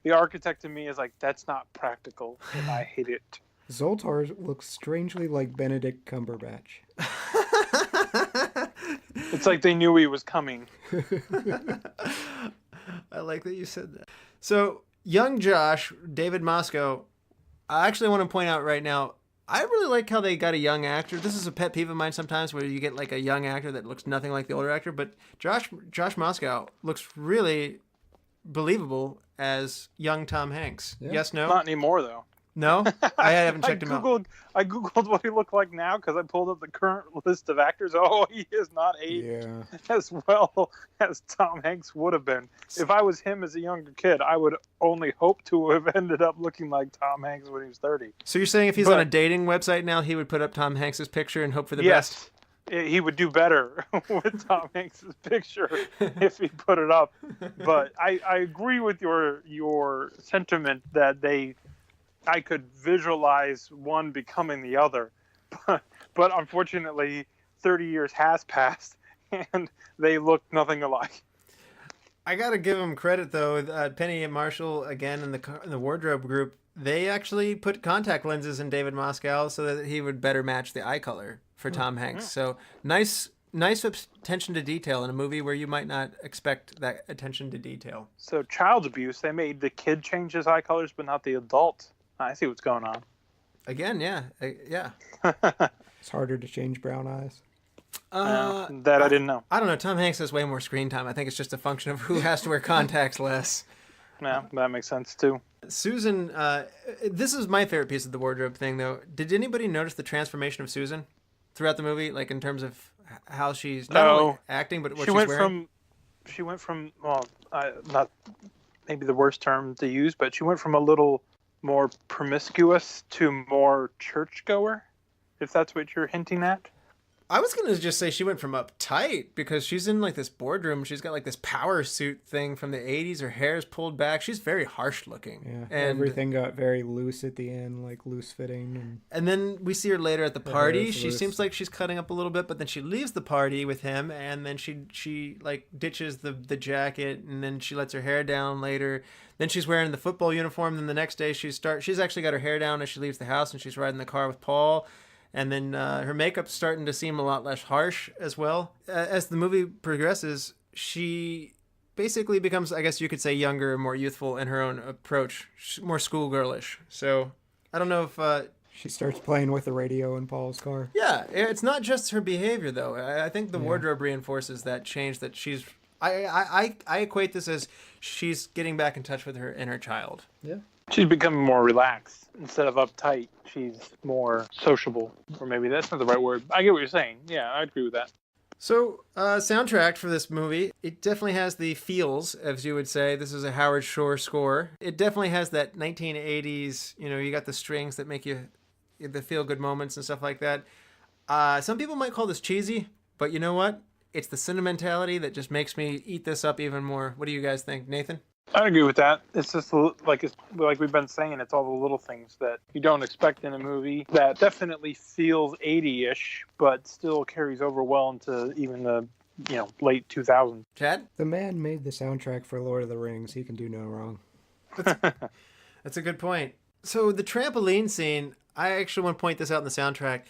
the architect in me is like, that's not practical, and I hate it. Zoltar looks strangely like Benedict Cumberbatch. It's like they knew he was coming. I like that you said that. So, young Josh, David Moscow, I actually want to point out right now, I really like how they got a young actor. This is a pet peeve of mine sometimes where you get like a young actor that looks nothing like the older actor, but Josh Moscow looks really believable as young Tom Hanks. Yeah. Yes, no? Not anymore, though. No? I haven't checked him out. I Googled what he looked like now because I pulled up the current list of actors. Oh, he is not aged as well as Tom Hanks would have been. If I was him as a younger kid, I would only hope to have ended up looking like Tom Hanks when he was 30. So you're saying if he's on a dating website now, he would put up Tom Hanks' picture and hope for the best? Yes, he would do better with Tom Hanks' picture if he put it up. But I agree with your sentiment that I could visualize one becoming the other, but unfortunately 30 years has passed and they look nothing alike. I gotta give them credit though. Penny and Marshall, again in the wardrobe group, they actually put contact lenses in David Moscow so that he would better match the eye color for Tom Hanks. So nice attention to detail in a movie where you might not expect that attention to detail. So child abuse, they made the kid change his eye colors, but not the adult. I see what's going on. Again, yeah. It's harder to change brown eyes. That I didn't know. I don't know. Tom Hanks has way more screen time. I think it's just a function of who has to wear contacts less. Yeah, that makes sense too. Susan, this is my favorite piece of the wardrobe thing, though. Did anybody notice the transformation of Susan throughout the movie, like in terms of how she's not only acting, but what she's wearing? She went from not maybe the worst term to use, but she went from a little more promiscuous to more churchgoer, if that's what you're hinting at. I was going to just say she went from uptight because she's in like this boardroom. She's got like this power suit thing from the 80s. Her hair's pulled back. She's very harsh looking. Yeah, and everything got very loose at the end, like loose fitting. And then we see her later at the party. She seems like she's cutting up a little bit, but then she leaves the party with him, and then she like ditches the jacket, and then she lets her hair down later. Then she's wearing the football uniform. Then the next day she's actually got her hair down as she leaves the house, and she's riding the car with Paul. And then her makeup's starting to seem a lot less harsh as well. As the movie progresses, she basically becomes, I guess you could say, younger, more youthful in her own approach, more schoolgirlish. So I don't know if... She starts playing with the radio in Paul's car. Yeah, it's not just her behavior, though. I think the wardrobe reinforces that change that she's... I equate this as she's getting back in touch with her inner child. Yeah. She's becoming more relaxed. Instead of uptight, she's more sociable. Or maybe that's not the right word. I get what you're saying. Yeah, I agree with that. So, soundtrack for this movie, it definitely has the feels, as you would say. This is a Howard Shore score. It definitely has that 1980s, you got the strings that make you the feel-good moments and stuff like that. Some people might call this cheesy, but you know what? It's the sentimentality that just makes me eat this up even more. What do you guys think, Nathan? I agree with that. It's just like we've been saying, it's all the little things that you don't expect in a movie that definitely feels 80-ish, but still carries over well into even the late 2000s. Chad? The man made the soundtrack for Lord of the Rings. He can do no wrong. That's a good point. So the trampoline scene, I actually want to point this out in the soundtrack.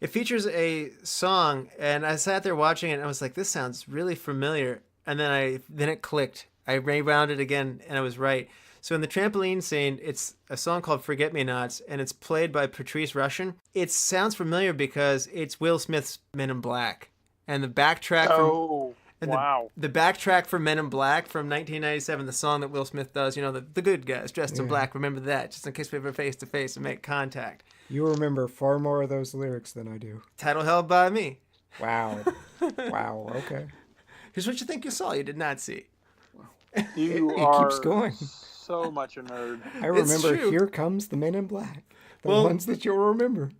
It features a song, and I sat there watching it, and I was like, this sounds really familiar. And then it clicked. I rewound it again, and I was right. So in the trampoline scene, it's a song called Forget Me Nots, and it's played by Patrice Rushton. It sounds familiar because it's Will Smith's Men in Black. And the backtrack the backtrack for Men in Black from 1997, the song that Will Smith does, the good guys dressed in black, remember that, just in case we ever face to face and make contact. You remember far more of those lyrics than I do. Title held by me. Wow. Wow, okay. Here's what you think you saw, you did not see. You it are keeps going. So much a nerd. I remember true. Here Comes the Men in Black. The ones that you'll remember.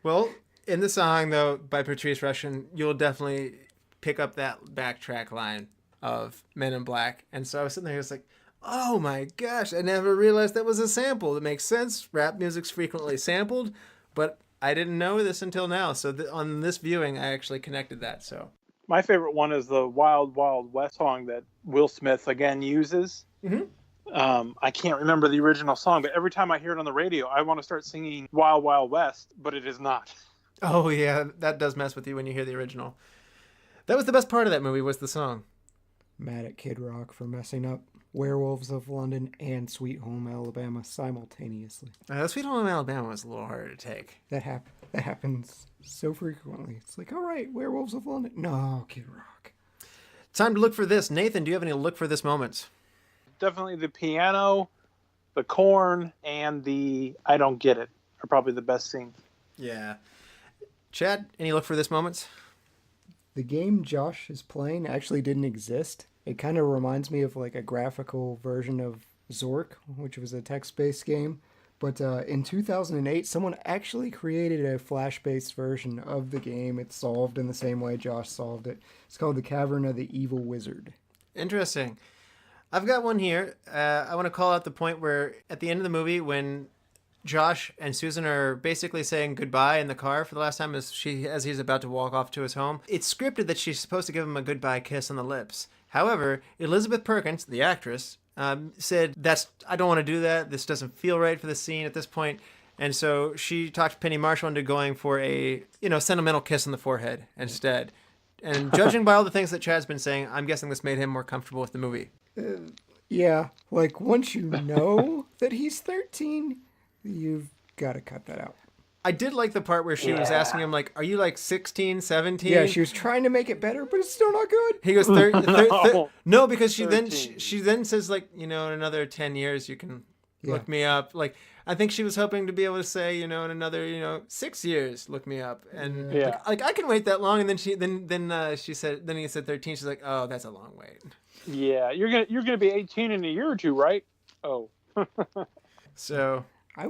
Well, in the song, though, by Patrice Rushton, you'll definitely pick up that backtrack line of Men in Black. And so I was sitting there, I was like, oh my gosh, I never realized that was a sample. That makes sense. Rap music's frequently sampled, but I didn't know this until now. So on this viewing, I actually connected that. So my favorite one is the Wild Wild West song that Will Smith again uses. Mm-hmm. I can't remember the original song, but every time I hear it on the radio, I want to start singing Wild Wild West, but it is not. Oh yeah, that does mess with you when you hear the original. That was the best part of that movie, was the song. Mad at Kid Rock for messing up Werewolves of London and Sweet Home Alabama simultaneously. Sweet Home Alabama was a little harder to take. That happens so frequently. It's like, all right, Werewolves of London. No, Kid Rock. Time to look for this. Nathan, do you have any look for this moments? Definitely the piano, the corn, and the I don't get it are probably the best scenes. Yeah. Chad, any look for this moments? The game Josh is playing actually didn't exist. It kind of reminds me of like a graphical version of Zork, which was a text-based game. But in 2008, someone actually created a Flash-based version of the game. It's solved in the same way Josh solved it. It's called The Cavern of the Evil Wizard. Interesting. I've got one here. I want to call out the point where at the end of the movie when Josh and Susan are basically saying goodbye in the car for the last time as he's about to walk off to his home. It's scripted that she's supposed to give him a goodbye kiss on the lips. However, Elizabeth Perkins, the actress, said, I don't want to do that. This doesn't feel right for the scene at this point. And so she talked Penny Marshall into going for a, sentimental kiss on the forehead instead. And judging by all the things that Chad's been saying, I'm guessing this made him more comfortable with the movie. Yeah, like once you know that he's 13, you've got to cut that out. I did like the part where she was asking him, like, are you like 16, 17? Yeah, she was trying to make it better, but it's still not good. He goes, no, because she then says, like, in another 10 years you can look me up. Like, I think she was hoping to be able to say, in another, 6 years, look me up. And like I can wait that long. And then he said 13. She's like, oh, that's a long wait. Yeah, you're gonna be 18 in a year or two, right? Oh. So I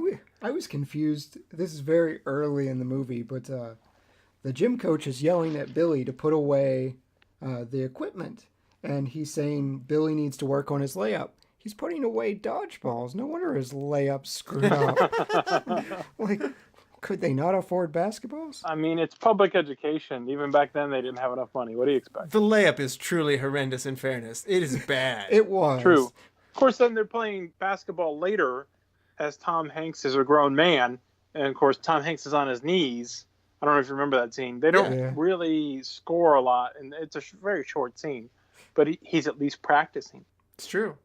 was confused. This is very early in the movie, but the gym coach is yelling at Billy to put away the equipment, and he's saying Billy needs to work on his layup. He's putting away dodgeballs. No wonder his layup's screwed up. Like, could they not afford basketballs? I mean, it's public education. Even back then, they didn't have enough money. What do you expect? The layup is truly horrendous, in fairness. It is bad. It was. True. Of course, then they're playing basketball later as Tom Hanks is a grown man. And, of course, Tom Hanks is on his knees. I don't know if you remember that scene. They don't really score a lot, and it's a very short scene. but he's at least practicing. It's true.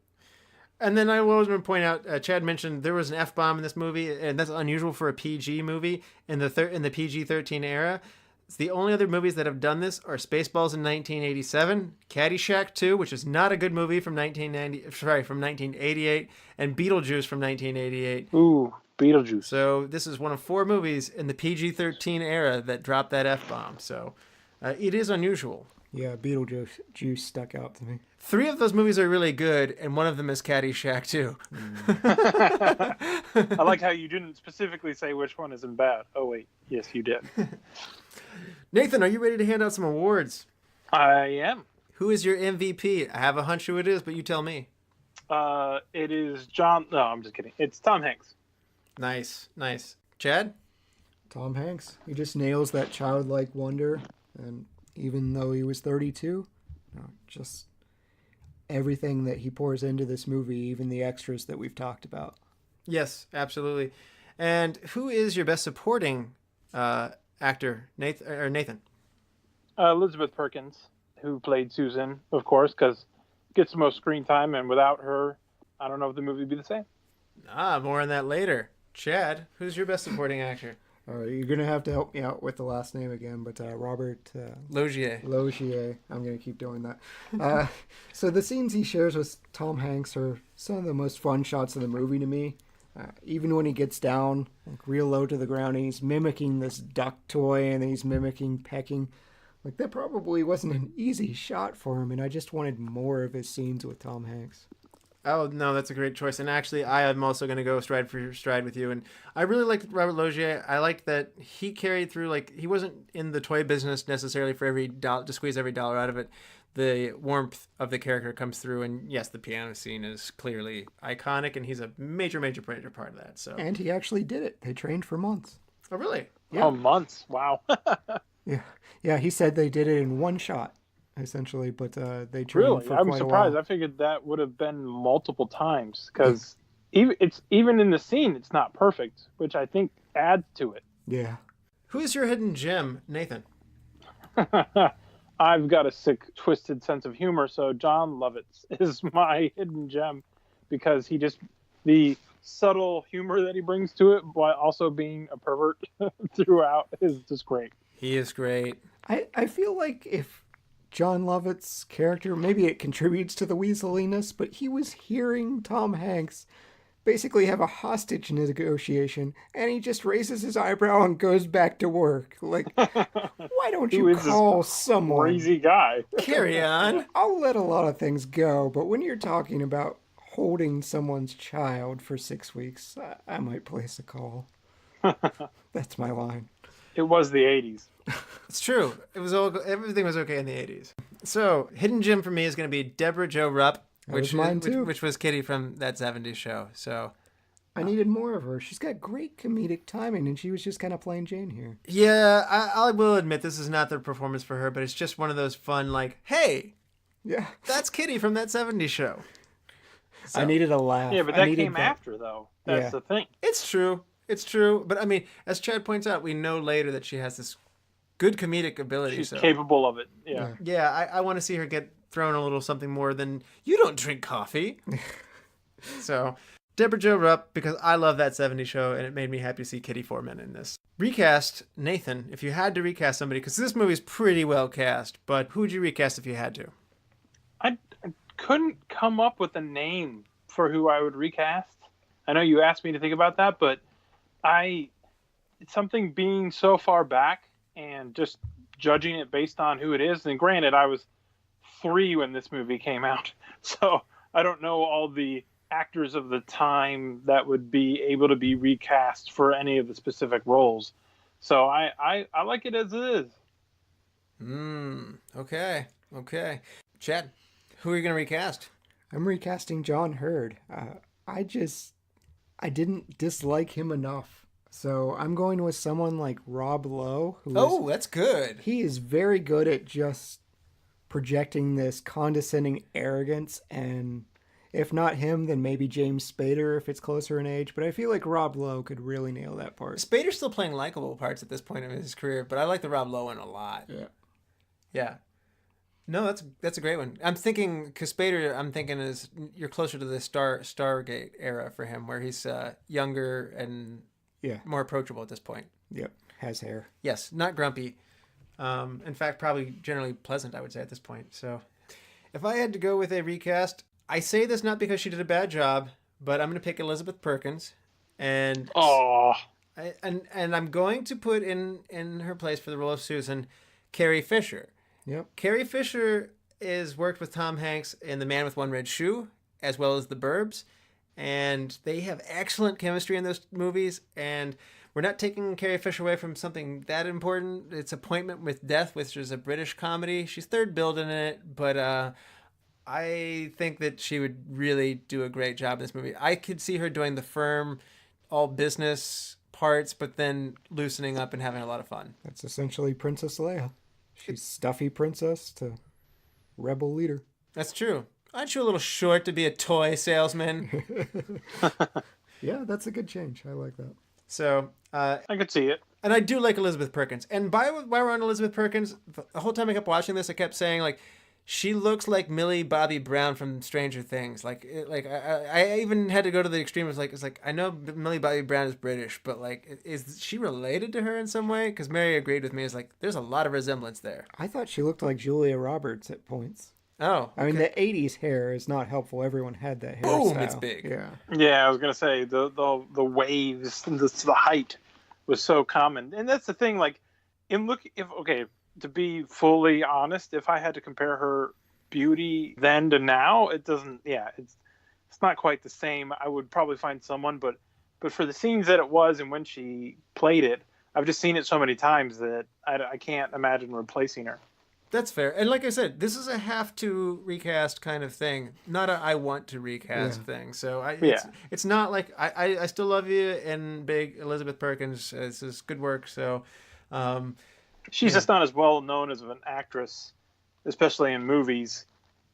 And then I was going to point out, Chad mentioned there was an F-bomb in this movie, and that's unusual for a PG movie in the PG-13 era. It's the only other movies that have done this are Spaceballs in 1987, Caddyshack 2, which is not a good movie from 1988, and Beetlejuice from 1988. Ooh, Beetlejuice. So this is one of 4 movies in the PG-13 era that dropped that F-bomb. So it is unusual. Yeah, Beetlejuice stuck out to me. 3 of those movies are really good, and one of them is Caddyshack 2. I like how you didn't specifically say which one isn't bad. Oh, wait. Yes, you did. Nathan, are you ready to hand out some awards? I am. Who is your MVP? I have a hunch who it is, but you tell me. It is John... No, I'm just kidding. It's Tom Hanks. Nice. Chad? Tom Hanks. He just nails that childlike wonder, and even though he was 32, just everything that he pours into this movie, even the extras that we've talked about. Yes, absolutely. And who is your best supporting actor, Nathan? Elizabeth Perkins, who played Susan, of course, because gets the most screen time, and without her, I don't know if the movie would be the same. More on that later. Chad, who's your best supporting actor? You're going to have to help me out with the last name again, but Robert... Loggia. I'm going to keep doing that. So the scenes he shares with Tom Hanks are some of the most fun shots of the movie to me. Even when he gets down, like real low to the ground, and he's mimicking this duck toy, and he's mimicking pecking. Like, that probably wasn't an easy shot for him, and I just wanted more of his scenes with Tom Hanks. Oh, no, that's a great choice. And actually, I am also going to go stride for stride with you. And I really liked Robert Loggia. I liked that he carried through, like, he wasn't in the toy business necessarily for every dollar, to squeeze every dollar out of it. The warmth of the character comes through. And yes, the piano scene is clearly iconic, and he's a major part of that. So. And he actually did it. They trained for months. Oh, really? Yeah. Oh, months. Wow. Yeah, he said they did it in one shot, essentially, but they trained Really? for I'm quite surprised. a while. I figured that would have been multiple times, because even in the scene, it's not perfect, which I think adds to it. Yeah. Who's your hidden gem, Nathan? I've got a sick, twisted sense of humor, so John Lovitz is my hidden gem, because the subtle humor that he brings to it while also being a pervert throughout is just great. He is great. I feel like if John Lovitz's character, maybe it contributes to the weaseliness, but he was hearing Tom Hanks basically have a hostage negotiation, and he just raises his eyebrow and goes back to work. Like, why don't you call someone? Crazy guy. Carry on. I'll let a lot of things go, but when you're talking about holding someone's child for 6 weeks, I might place a call. That's my line. It was the 80s. It's true. Everything was okay in the 80s. So, hidden gem for me is going to be Deborah Jo Rupp, which was Kitty from that 70s show. So, I needed more of her. She's got great comedic timing, and she was just kind of plain Jane here. Yeah, I will admit this is not the performance for her, but it's just one of those fun, like, hey, yeah, that's Kitty from that 70s show. So, I needed a laugh. Yeah, but that came after, though. That's the thing. It's true. But I mean, as Chad points out, we know later that she has this good comedic ability. She's capable of it. Yeah. Yeah, I want to see her get thrown a little something more than, you don't drink coffee. So, Deborah Jo Rupp, because I love that 70s show, and it made me happy to see Kitty Foreman in this. Recast, Nathan, if you had to recast somebody, because this movie's pretty well cast, but who would you recast if you had to? I couldn't come up with a name for who I would recast. I know you asked me to think about that, but it's something being so far back and just judging it based on who it is. And granted, I was 3 when this movie came out, so I don't know all the actors of the time that would be able to be recast for any of the specific roles. So I like it as it is. Okay. Chad, who are you going to recast? I'm recasting John Hurd. I didn't dislike him enough. So I'm going with someone like Rob Lowe. That's good. He is very good at just projecting this condescending arrogance, and if not him, then maybe James Spader if it's closer in age. But I feel like Rob Lowe could really nail that part. Spader's still playing likable parts at this point in his career, but I like the Rob Lowe one a lot. Yeah. Yeah. No, that's a great one. I'm thinking, because Spader, I'm thinking is you're closer to the Stargate era for him, where he's younger and more approachable at this point. Yep, has hair. Yes, not grumpy. In fact, probably generally pleasant, I would say, at this point. So if I had to go with a recast, I say this not because she did a bad job, but I'm going to pick Elizabeth Perkins. And and I'm going to put in her place for the role of Susan, Carrie Fisher. Yep. Carrie Fisher is worked with Tom Hanks in The Man with One Red Shoe, as well as The Burbs. And they have excellent chemistry in those movies. And we're not taking Carrie Fisher away from something that important. It's Appointment with Death, which is a British comedy. She's third billed in it, but I think that she would really do a great job in this movie. I could see her doing the firm, all business parts, but then loosening up and having a lot of fun. That's essentially Princess Leia. She's stuffy princess to rebel leader. That's true. Aren't you a little short to be a toy salesman? Yeah, that's a good change. I like that. So I could see it. And I do like Elizabeth Perkins. And while we're on Elizabeth Perkins, the whole time I kept watching this, I kept saying, like, she looks like Millie Bobby Brown from Stranger Things. I even had to go to the extreme. It's like I know Millie Bobby Brown is British, but like, is she related to her in some way? Because Mary agreed with me. It's like there's a lot of resemblance there. I thought she looked like Julia Roberts at points. Oh, okay. I mean, the '80s hair is not helpful. Everyone had that hairstyle. Boom! It's big. Yeah, I was gonna say the waves, the height was so common, and that's the thing. Like, to be fully honest, if I had to compare her beauty then to now, it doesn't. Yeah, it's not quite the same. I would probably find someone, but for the scenes that it was and when she played it, I've just seen it so many times that I can't imagine replacing her. That's fair. And like I said, this is a have to recast kind of thing, not a I want to recast thing. So it's not like I still love you and big Elizabeth Perkins. This is good work. So she's just not as well known as an actress, especially in movies,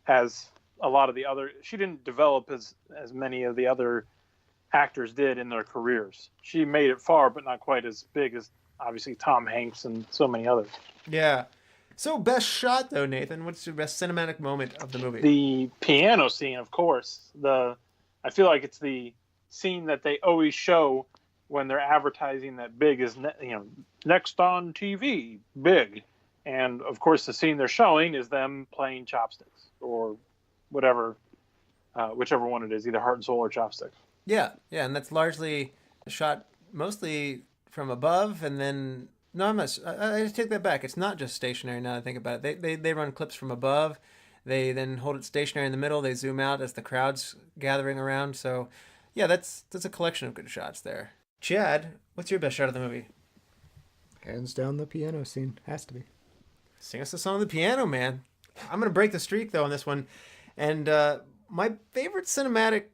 as a lot of the other. She didn't develop as many of the other actors did in their careers. She made it far, but not quite as big as obviously Tom Hanks and so many others. Yeah. So best shot though, Nathan. What's your best cinematic moment of the movie? The piano scene, of course. I feel like it's the scene that they always show when they're advertising that Big is next on TV, Big. And of course the scene they're showing is them playing chopsticks or whatever, whichever one it is, either Heart and Soul or chopsticks. Yeah, and that's largely shot mostly from above, and then no, I take that back. It's not just stationary now that I think about it. They run clips from above. They then hold it stationary in the middle. They zoom out as the crowd's gathering around. So, yeah, that's a collection of good shots there. Chad, what's your best shot of the movie? Hands down the piano scene. Has to be. Sing us a song on the piano, man. I'm going to break the streak, though, on this one. And my favorite cinematic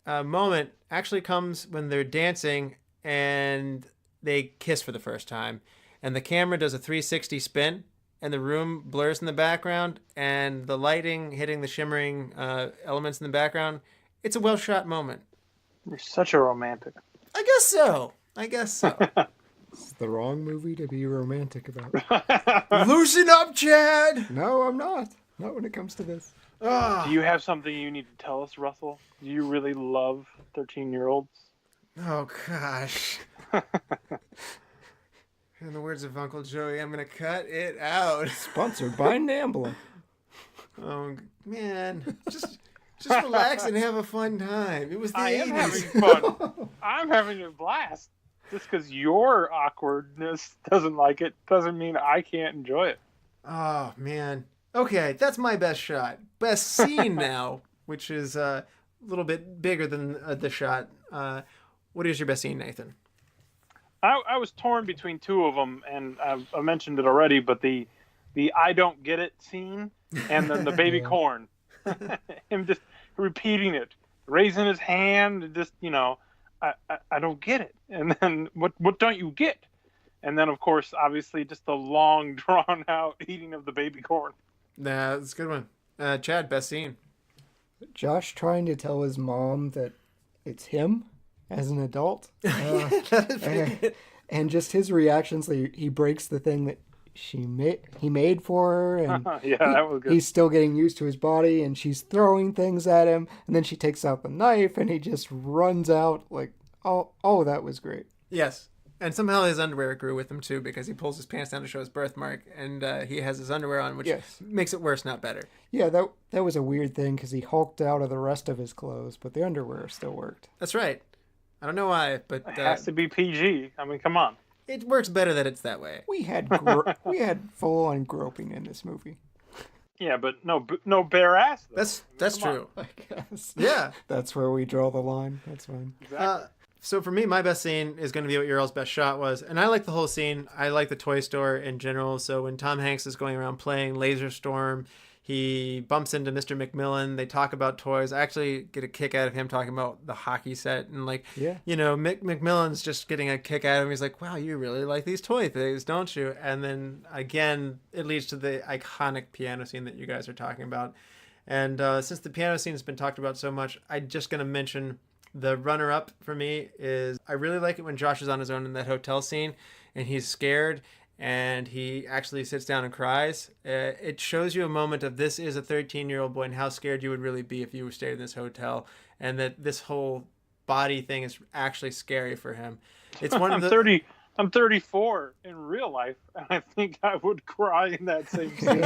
moment actually comes when they're dancing and they kiss for the first time. And the camera does a 360 spin, and the room blurs in the background, and the lighting hitting the shimmering elements in the background. It's a well-shot moment. You're such a romantic. I guess so. It's the wrong movie to be romantic about. Loosen up, Chad! No, I'm not. Not when it comes to this. Do you have something you need to tell us, Russell? Do you really love 13-year-olds? Oh, gosh. In the words of Uncle Joey, I'm going to cut it out. Sponsored by Nambla. Oh, man. Just relax and have a fun time. It was the 80s. I am having fun. I'm having a blast. Just because your awkwardness doesn't like it doesn't mean I can't enjoy it. Oh, man. Okay, that's my best shot. Best scene now, which is a little bit bigger than the shot. What is your best scene, Nathan? I was torn between two of them, and I mentioned it already, but the I don't get it scene and then the baby corn. Him just repeating it, raising his hand, and just, I don't get it. And then, what don't you get? And then, of course, obviously, just the long, drawn-out eating of the baby corn. Nah, that's a good one. Chad, best scene. Josh trying to tell his mom that it's him as an adult. And just his reactions. He breaks the thing that he made for her, and Yeah, that was good. he's still getting used to his body, and she's throwing things at him, and then she takes out the knife, and he just runs out like, oh, that was great. Yes. And somehow his underwear grew with him, too, because he pulls his pants down to show his birthmark, and he has his underwear on, which makes it worse, not better. Yeah, that was a weird thing, because he hulked out of the rest of his clothes, but the underwear still worked. That's right. I don't know why, but... It has to be PG. I mean, come on. It works better that it's that way. We had full-on groping in this movie. Yeah, but no bare ass. Though. That's true. I guess. Yeah. That's where we draw the line. That's fine. Exactly. So for me, my best scene is going to be what your all's best shot was. And I like the whole scene. I like the toy store in general. So when Tom Hanks is going around playing Laser Storm, he bumps into Mr. McMillan. They talk about toys. I actually get a kick out of him talking about the hockey set. And Mick McMillan's just getting a kick out of him. He's like, wow, you really like these toy things, don't you? And then again, it leads to the iconic piano scene that you guys are talking about. And since the piano scene has been talked about so much, I'm just going to mention the runner-up for me is I really like it when Josh is on his own in that hotel scene and he's scared and he actually sits down and cries. It shows you a moment of this is a 13-year-old boy and how scared you would really be if you stayed in this hotel, and that this whole body thing is actually scary for him. It's one of the... I'm 34 in real life, and I think I would cry in that same scene.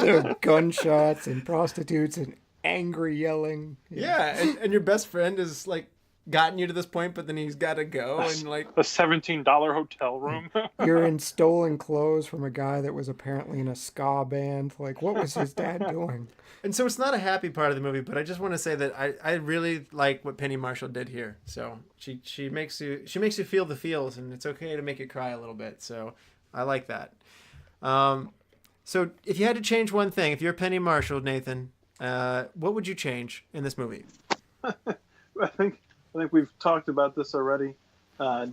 There are gunshots and prostitutes and angry yelling. Yeah, and your best friend is like gotten you to this point, but then he's got to go and like a $17 hotel room. You're in stolen clothes from a guy that was apparently in a ska band. Like, what was his dad doing? And so it's not a happy part of the movie, but I just want to say that I really like what Penny Marshall did here. So she makes you feel the feels, and it's okay to make you cry a little bit. So I like that. So if you had to change one thing, if you're Penny Marshall, Nathan, what would you change in this movie? I think we've talked about this already.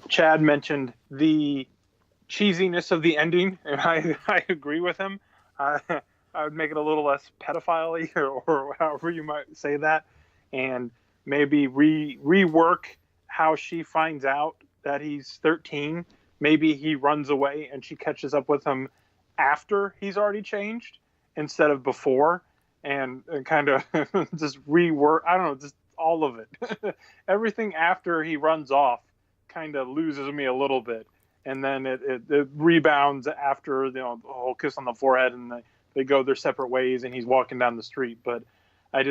Chad mentioned the cheesiness of the ending, and I agree with him. I would make it a little less pedophile-y, or however you might say that, and maybe rework how she finds out that he's 13. Maybe he runs away and she catches up with him after he's already changed instead of before, and kind of just rework. I don't know, just all of it. Everything after he runs off kind of loses me a little bit, and then it rebounds after the whole kiss on the forehead and they go their separate ways and he's walking down the street. But I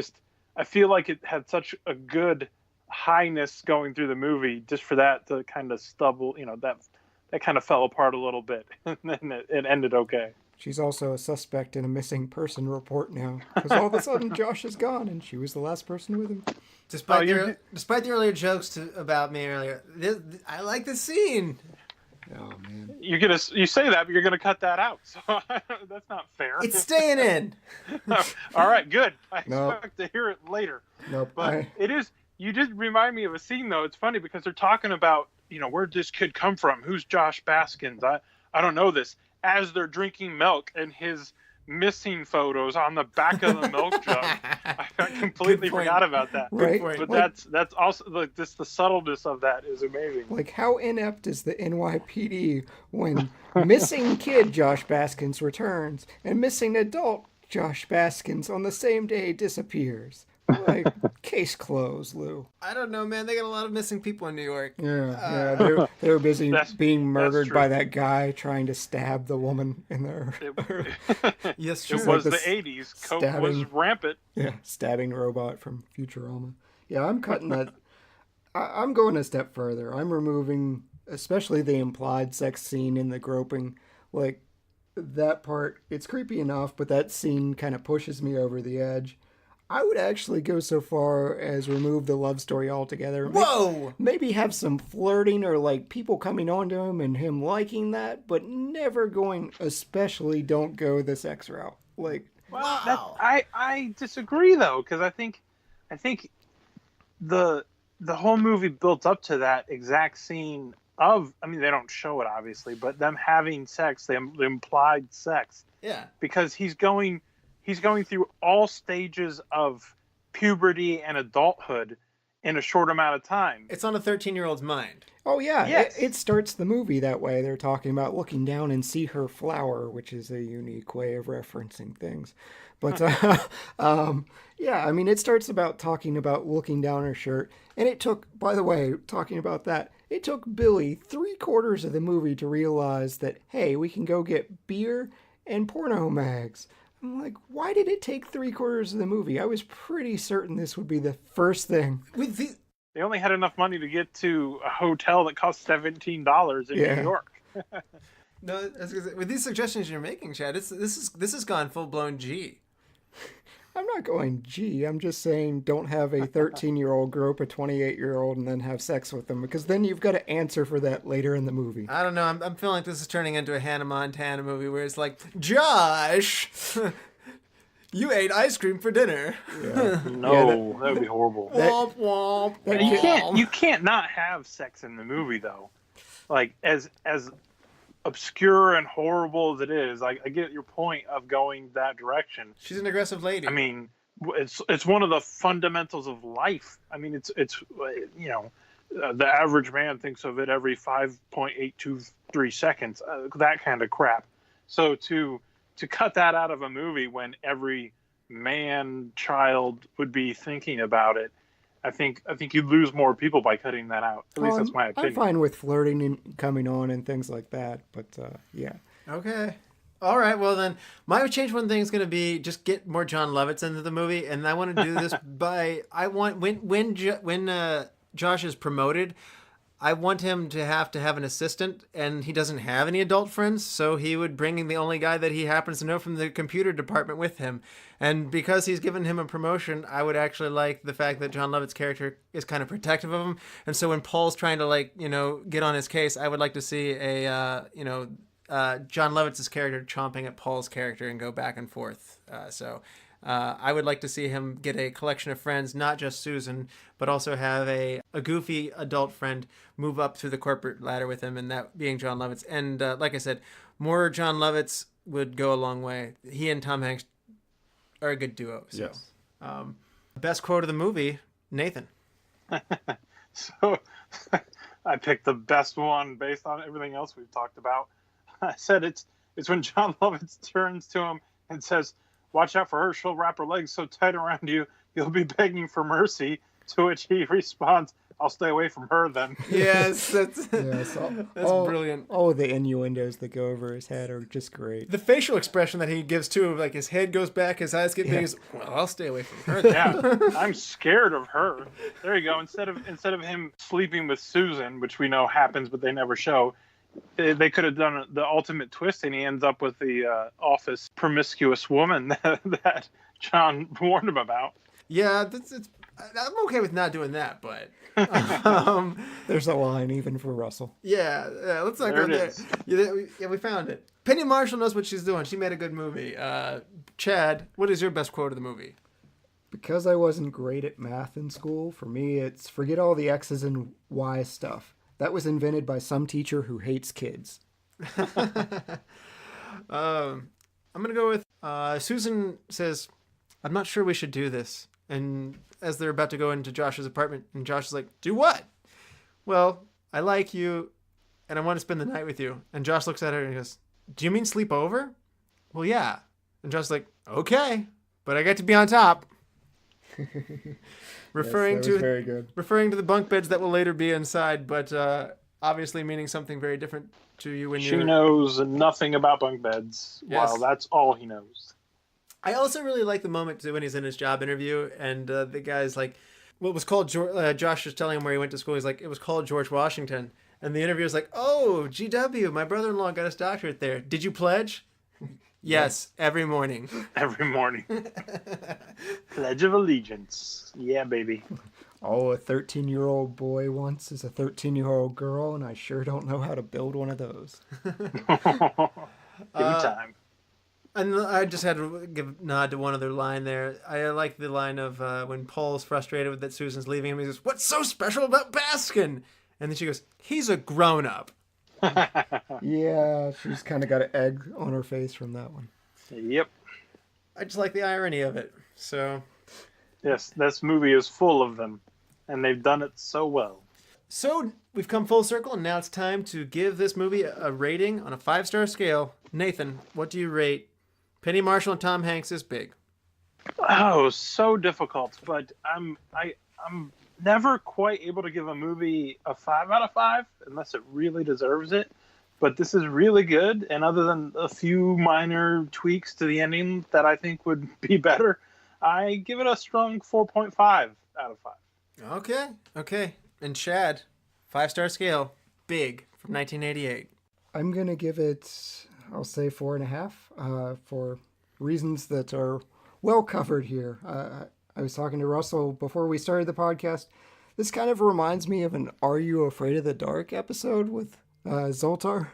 feel like it had such a good highness going through the movie just for that to kind of stubble, that kind of fell apart a little bit, and then it ended okay. She's also a suspect in a missing person report now, because all of a sudden Josh is gone and she was the last person with him. Despite the earlier jokes about me earlier, I like this scene. Oh man! You say that, but you're gonna cut that out. So that's not fair. It's staying in. All right, good. I expect to hear it later. Nope. But it is. You did remind me of a scene, though. It's funny because they're talking about, where'd this kid come from? Who's Josh Baskins? I don't know this. As they're drinking milk and his missing photos on the back of the milk jug. I completely forgot about that. Right. But that's also like the subtleness of that is amazing. Like, how inept is the NYPD when missing kid Josh Baskins returns and missing adult Josh Baskins on the same day disappears? Like, case closed, Lou. I don't know, man. They got a lot of missing people in New York. Yeah. They were busy being murdered by that guy trying to stab the woman in their... Yes, true. It was the 80s. Coke was rampant. Yeah, stabbing robot from Futurama. Yeah, I'm cutting that. I'm going a step further. I'm removing, especially the implied sex scene in the groping. Like, that part, it's creepy enough, but that scene kind of pushes me over the edge. I would actually go so far as remove the love story altogether. Whoa! Maybe have some flirting or like people coming on to him and him liking that, but never going, especially don't go the sex route. Like, wow. I disagree though, because I think the whole movie built up to that exact scene of, I mean, they don't show it obviously, but them having sex, the implied sex. Yeah. Because he's going through all stages of puberty and adulthood in a short amount of time. It's on a 13-year-old's mind. Oh yeah, Yes. it starts the movie that way. They're talking about looking down and see her flower, which is a unique way of referencing things. But yeah, I mean, it starts about talking about looking down her shirt, and it took, by the way, talking about that, it took Billy 3/4 of the movie to realize that, hey, we can go get beer and porno mags. I'm like, why did it take 3/4 of the movie? I was pretty certain this would be the first thing. They only had enough money to get to a hotel that cost $17 in New York. No, with these suggestions you're making, Chad, this has gone full blown G. I'm not going G. I'm just saying don't have a 13-year-old grow up a 28-year-old and then have sex with them, because then you've got to answer for that later in the movie. I don't know. I'm feeling like this is turning into a Hannah Montana movie where it's like, Josh, you ate ice cream for dinner. Yeah. No, that would be horrible. Womp womp. You can't not have sex in the movie though. Like as obscure and horrible as it is, I get your point of going that direction. She's an aggressive lady. I mean, it's one of the fundamentals of life. I mean, it's you know, the average man thinks of it every 5.823 seconds, that kind of crap. So to cut that out of a movie when every man child would be thinking about it, I think you lose more people by cutting that out. At least that's my opinion. I'm fine with flirting and coming on and things like that, but yeah. Okay. All right. Well, then my change one thing is going to be just get more John Lovitz into the movie, and I want to do this when Josh is promoted, I want him to have an assistant, and he doesn't have any adult friends, so he would bring in the only guy that he happens to know from the computer department with him. And because he's given him a promotion, I would actually like the fact that John Lovitz's character is kind of protective of him. And so when Paul's trying to get on his case, I would like to see John Lovitz's character chomping at Paul's character and go back and forth. I would like to see him get a collection of friends, not just Susan, but also have a goofy adult friend move up through the corporate ladder with him, and that being John Lovitz. And like I said, more John Lovitz would go a long way. He and Tom Hanks are a good duo. So. Yes. Best quote of the movie, Nathan. So I picked the best one based on everything else we've talked about. I said it's when John Lovitz turns to him and says, "Watch out for her. She'll wrap her legs so tight around you, you'll be begging for mercy." To which he responds, "I'll stay away from her then." Yes, that's brilliant. All the innuendos that go over his head are just great. The facial expression that he gives too, like his head goes back, his eyes get big. Well, I'll stay away from her then. Yeah, I'm scared of her. There you go. Instead of him sleeping with Susan, which we know happens, but they never show. They could have done the ultimate twist, and he ends up with the office promiscuous woman that John warned him about. Yeah, I'm okay with not doing that, but there's a line even for Russell. Yeah, let's not go there. Yeah, we found it. Penny Marshall knows what she's doing. She made a good movie. Chad, what is your best quote of the movie? Because I wasn't great at math in school, for me it's forget all the X's and Y stuff. That was invented by some teacher who hates kids. I'm going to go with Susan says, "I'm not sure we should do this." And as they're about to go into Josh's apartment, and Josh is like, "Do what?" "Well, I like you, and I want to spend the night with you." And Josh looks at her and he goes, "Do you mean sleep over?" "Well, yeah." And Josh's like, "Okay, but I get to be on top." referring to the bunk beds that will later be inside, but obviously meaning something very different to you when she knows nothing about bunk beds. Yes. Wow, that's all he knows. I also really like the moment when he's in his job interview and the guy's like, what was called Josh was telling him where he went to school. He's like, it was called George Washington, and the interviewer's like, "Oh, GW, my brother-in-law got his doctorate there. Did you pledge?" "Yes, every morning." Every morning. Pledge of Allegiance. Yeah, baby. Oh, a 13-year-old boy once is a 13-year-old girl, and I sure don't know how to build one of those. Give me time. And I just had to give a nod to one other line there. I like the line of when Paul's frustrated with that Susan's leaving him. He goes, "What's so special about Baskin?" And then she goes, "He's a grown-up." Yeah, she's kind of got an egg on her face from that one. Yep. I just like the irony of it. So, yes, this movie is full of them. and they've done it so well. So we've come full circle, and now it's time to give this movie a rating on a 5-star scale. Nathan, what do you rate Penny Marshall and Tom Hanks' Big? Oh, so difficult, but I'm never quite able to give a movie a 5 out of 5 unless it really deserves it. But this is really good, and other than a few minor tweaks to the ending that I think would be better, I give it a strong 4.5 out of 5. Okay. And Chad, 5-star scale, Big from 1988. I'm going to give it, I'll say 4.5 for reasons that are well covered here. I was talking to Russell before we started the podcast. This kind of reminds me of an Are You Afraid of the Dark episode with Zoltar.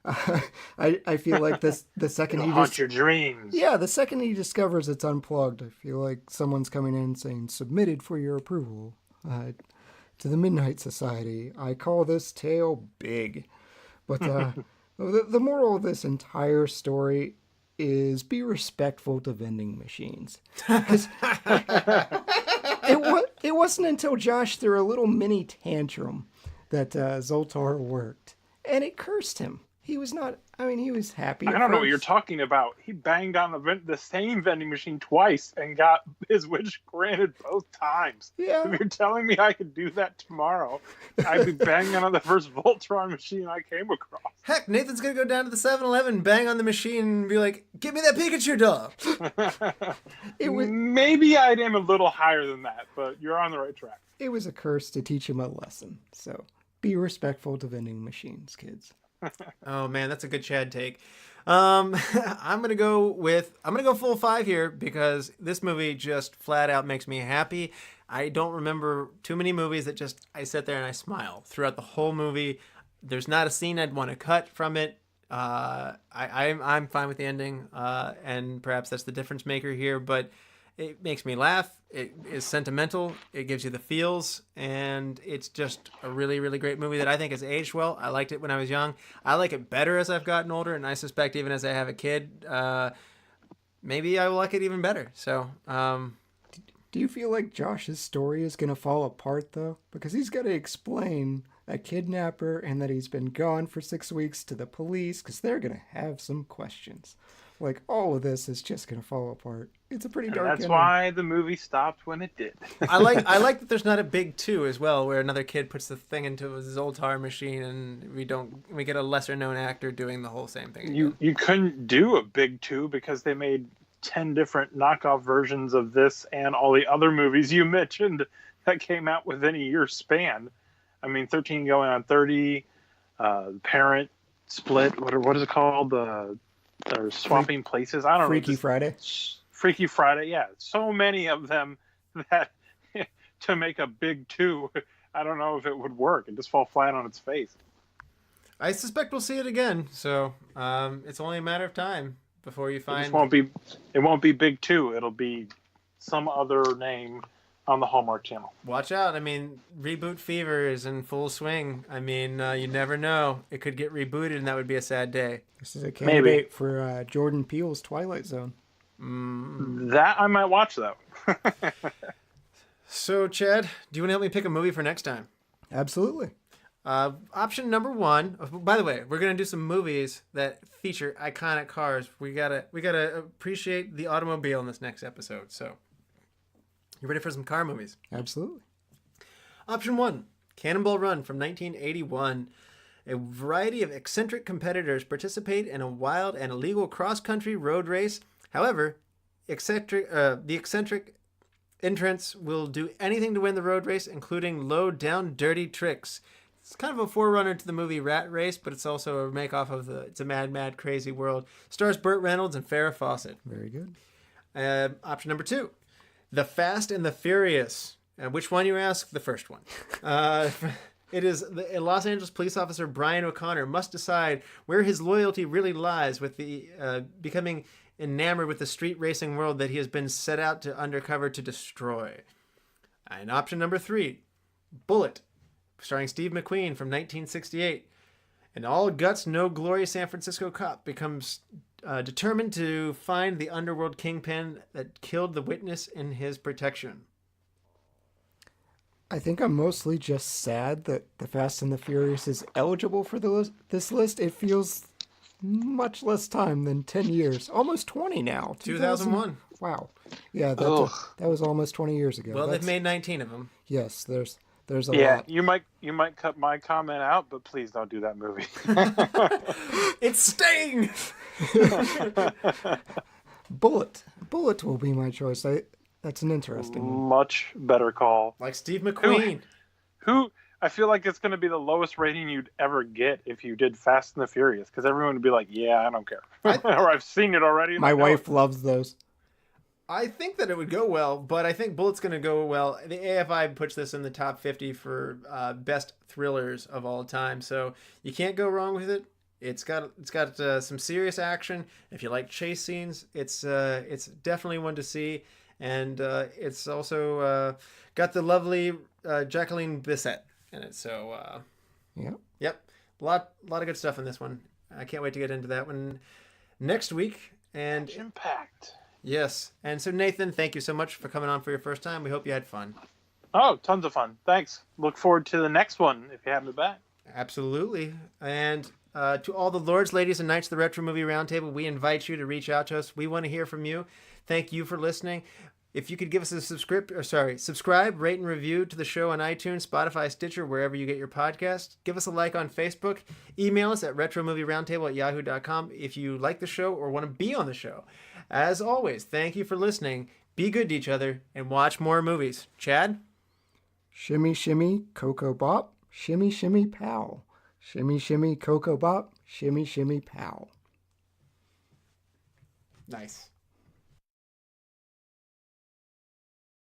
I feel like the second It'll haunt your dreams. Yeah, the second he discovers it's unplugged, I feel like someone's coming in saying, submitted for your approval to the Midnight Society. I call this tale big. But the moral of this entire story is be respectful to vending machines. 'Cause it wasn't until Josh threw a little mini tantrum that Zoltar worked. And it cursed him. He was not, he was happy. I don't know what you're talking about. He banged on the same vending machine twice and got his wish granted both times. Yeah. If you're telling me I could do that tomorrow, I'd be banging on the first Voltron machine I came across. Heck, Nathan's going to go down to the 7-Eleven, bang on the machine, and be like, give me that Pikachu doll. Maybe I'd aim a little higher than that, but you're on the right track. It was a curse to teach him a lesson. So be respectful to vending machines, kids. Oh man, that's a good Chad take. I'm gonna go full 5 here because this movie just flat out makes me happy. I don't remember too many movies that just I sit there and I smile throughout the whole movie. There's not a scene I'd want to cut from it. I'm fine with the ending, and perhaps that's the difference maker here. But it makes me laugh. It is sentimental. It gives you the feels, and it's just a really, really great movie that I think has aged well. I liked it when I was young. I like it better as I've gotten older, and I suspect even as I have a kid, maybe I will like it even better. So, do you feel like Josh's story is going to fall apart, though? Because he's got to explain a kidnapper and that he's been gone for 6 weeks to the police, because they're going to have some questions. Like, all of this is just going to fall apart. It's a pretty dark That's ending. why the movie stopped when it did. I like that there's not a Big 2 as well, where another kid puts the thing into a Zoltar machine and we get a lesser known actor doing the whole same thing again. You couldn't do a Big 2 because they made 10 different knockoff versions of this and all the other movies you mentioned that came out within a year span. 13 going on 30, Parent, Split, what is it called? They're swapping places. I don't know. Freaky Friday. Freaky Friday, yeah. So many of them that to make a Big 2, I don't know if it would work. It just fall flat on its face. I suspect we'll see it again, so it's only a matter of time before you find... It won't be Big 2. It'll be some other name on the Hallmark Channel. Watch out. Reboot fever is in full swing. You never know. It could get rebooted, and that would be a sad day. This is a candidate for Jordan Peele's Twilight Zone. That I might watch, though. So, Chad, do you want to help me pick a movie for next time? Absolutely. Option number 1. By the way, we're gonna do some movies that feature iconic cars. We gotta appreciate the automobile in this next episode. So, you ready for some car movies? Absolutely. Option 1, Cannonball Run from 1981. A variety of eccentric competitors participate in a wild and illegal cross-country road race. However, the eccentric entrants will do anything to win the road race, including low-down dirty tricks. It's kind of a forerunner to the movie Rat Race, but it's also a make-off of It's a Mad, Mad, Crazy World. Stars Burt Reynolds and Farrah Fawcett. Very good. Option number 2, The Fast and the Furious. Which one, you ask? The first one. It is a Los Angeles police officer, Brian O'Connor, must decide where his loyalty really lies with the becoming enamored with the street racing world that he has been set out to undercover to destroy. And option number 3, Bullet, starring Steve McQueen from 1968. An all-guts, no-glory San Francisco cop becomes determined to find the underworld kingpin that killed the witness in his protection. I think I'm mostly just sad that The Fast and the Furious is eligible for this list. It feels much less time than 10 years. Almost 20 now. 2001. Wow. Yeah, that was almost 20 years ago. Well, they've made 19 of them. Yes, there's a Yeah, lot. you might cut my comment out, but please don't do that movie. It's Sting! Bullet will be my choice. That's an interesting one. Much better call. Like Steve McQueen. Who I feel like it's going to be the lowest rating you'd ever get if you did Fast and the Furious, because everyone would be like, "Yeah, I don't care," or "I've seen it already." My wife loves those. I think that it would go well, but I think Bullet's going to go well. The AFI puts this in the top 50 for best thrillers of all time, so you can't go wrong with it. It's got some serious action. If you like chase scenes, it's definitely one to see, and it's also got the lovely Jacqueline Bisset in it. So yep, a lot of good stuff in this one. I can't wait to get into that one next week. And Impact. Yes. And so, Nathan, thank you so much for coming on for your first time. We hope you had fun. Oh, tons of fun. Thanks. Look forward to the next one if you have me back. Absolutely. And to all the lords, ladies, and knights of the Retro Movie Roundtable, we invite you to reach out to us. We want to hear from you. Thank you for listening. If you could give us a subscribe, rate, and review to the show on iTunes, Spotify, Stitcher, wherever you get your podcast. Give us a like on Facebook. Email us at retromovieroundtable@yahoo.com if you like the show or want to be on the show. As always, thank you for listening. Be good to each other and watch more movies. Chad? Shimmy, shimmy, Cocoa Bop. Shimmy, shimmy, pow. Shimmy, shimmy, Cocoa Bop. Shimmy, shimmy, pow. Nice.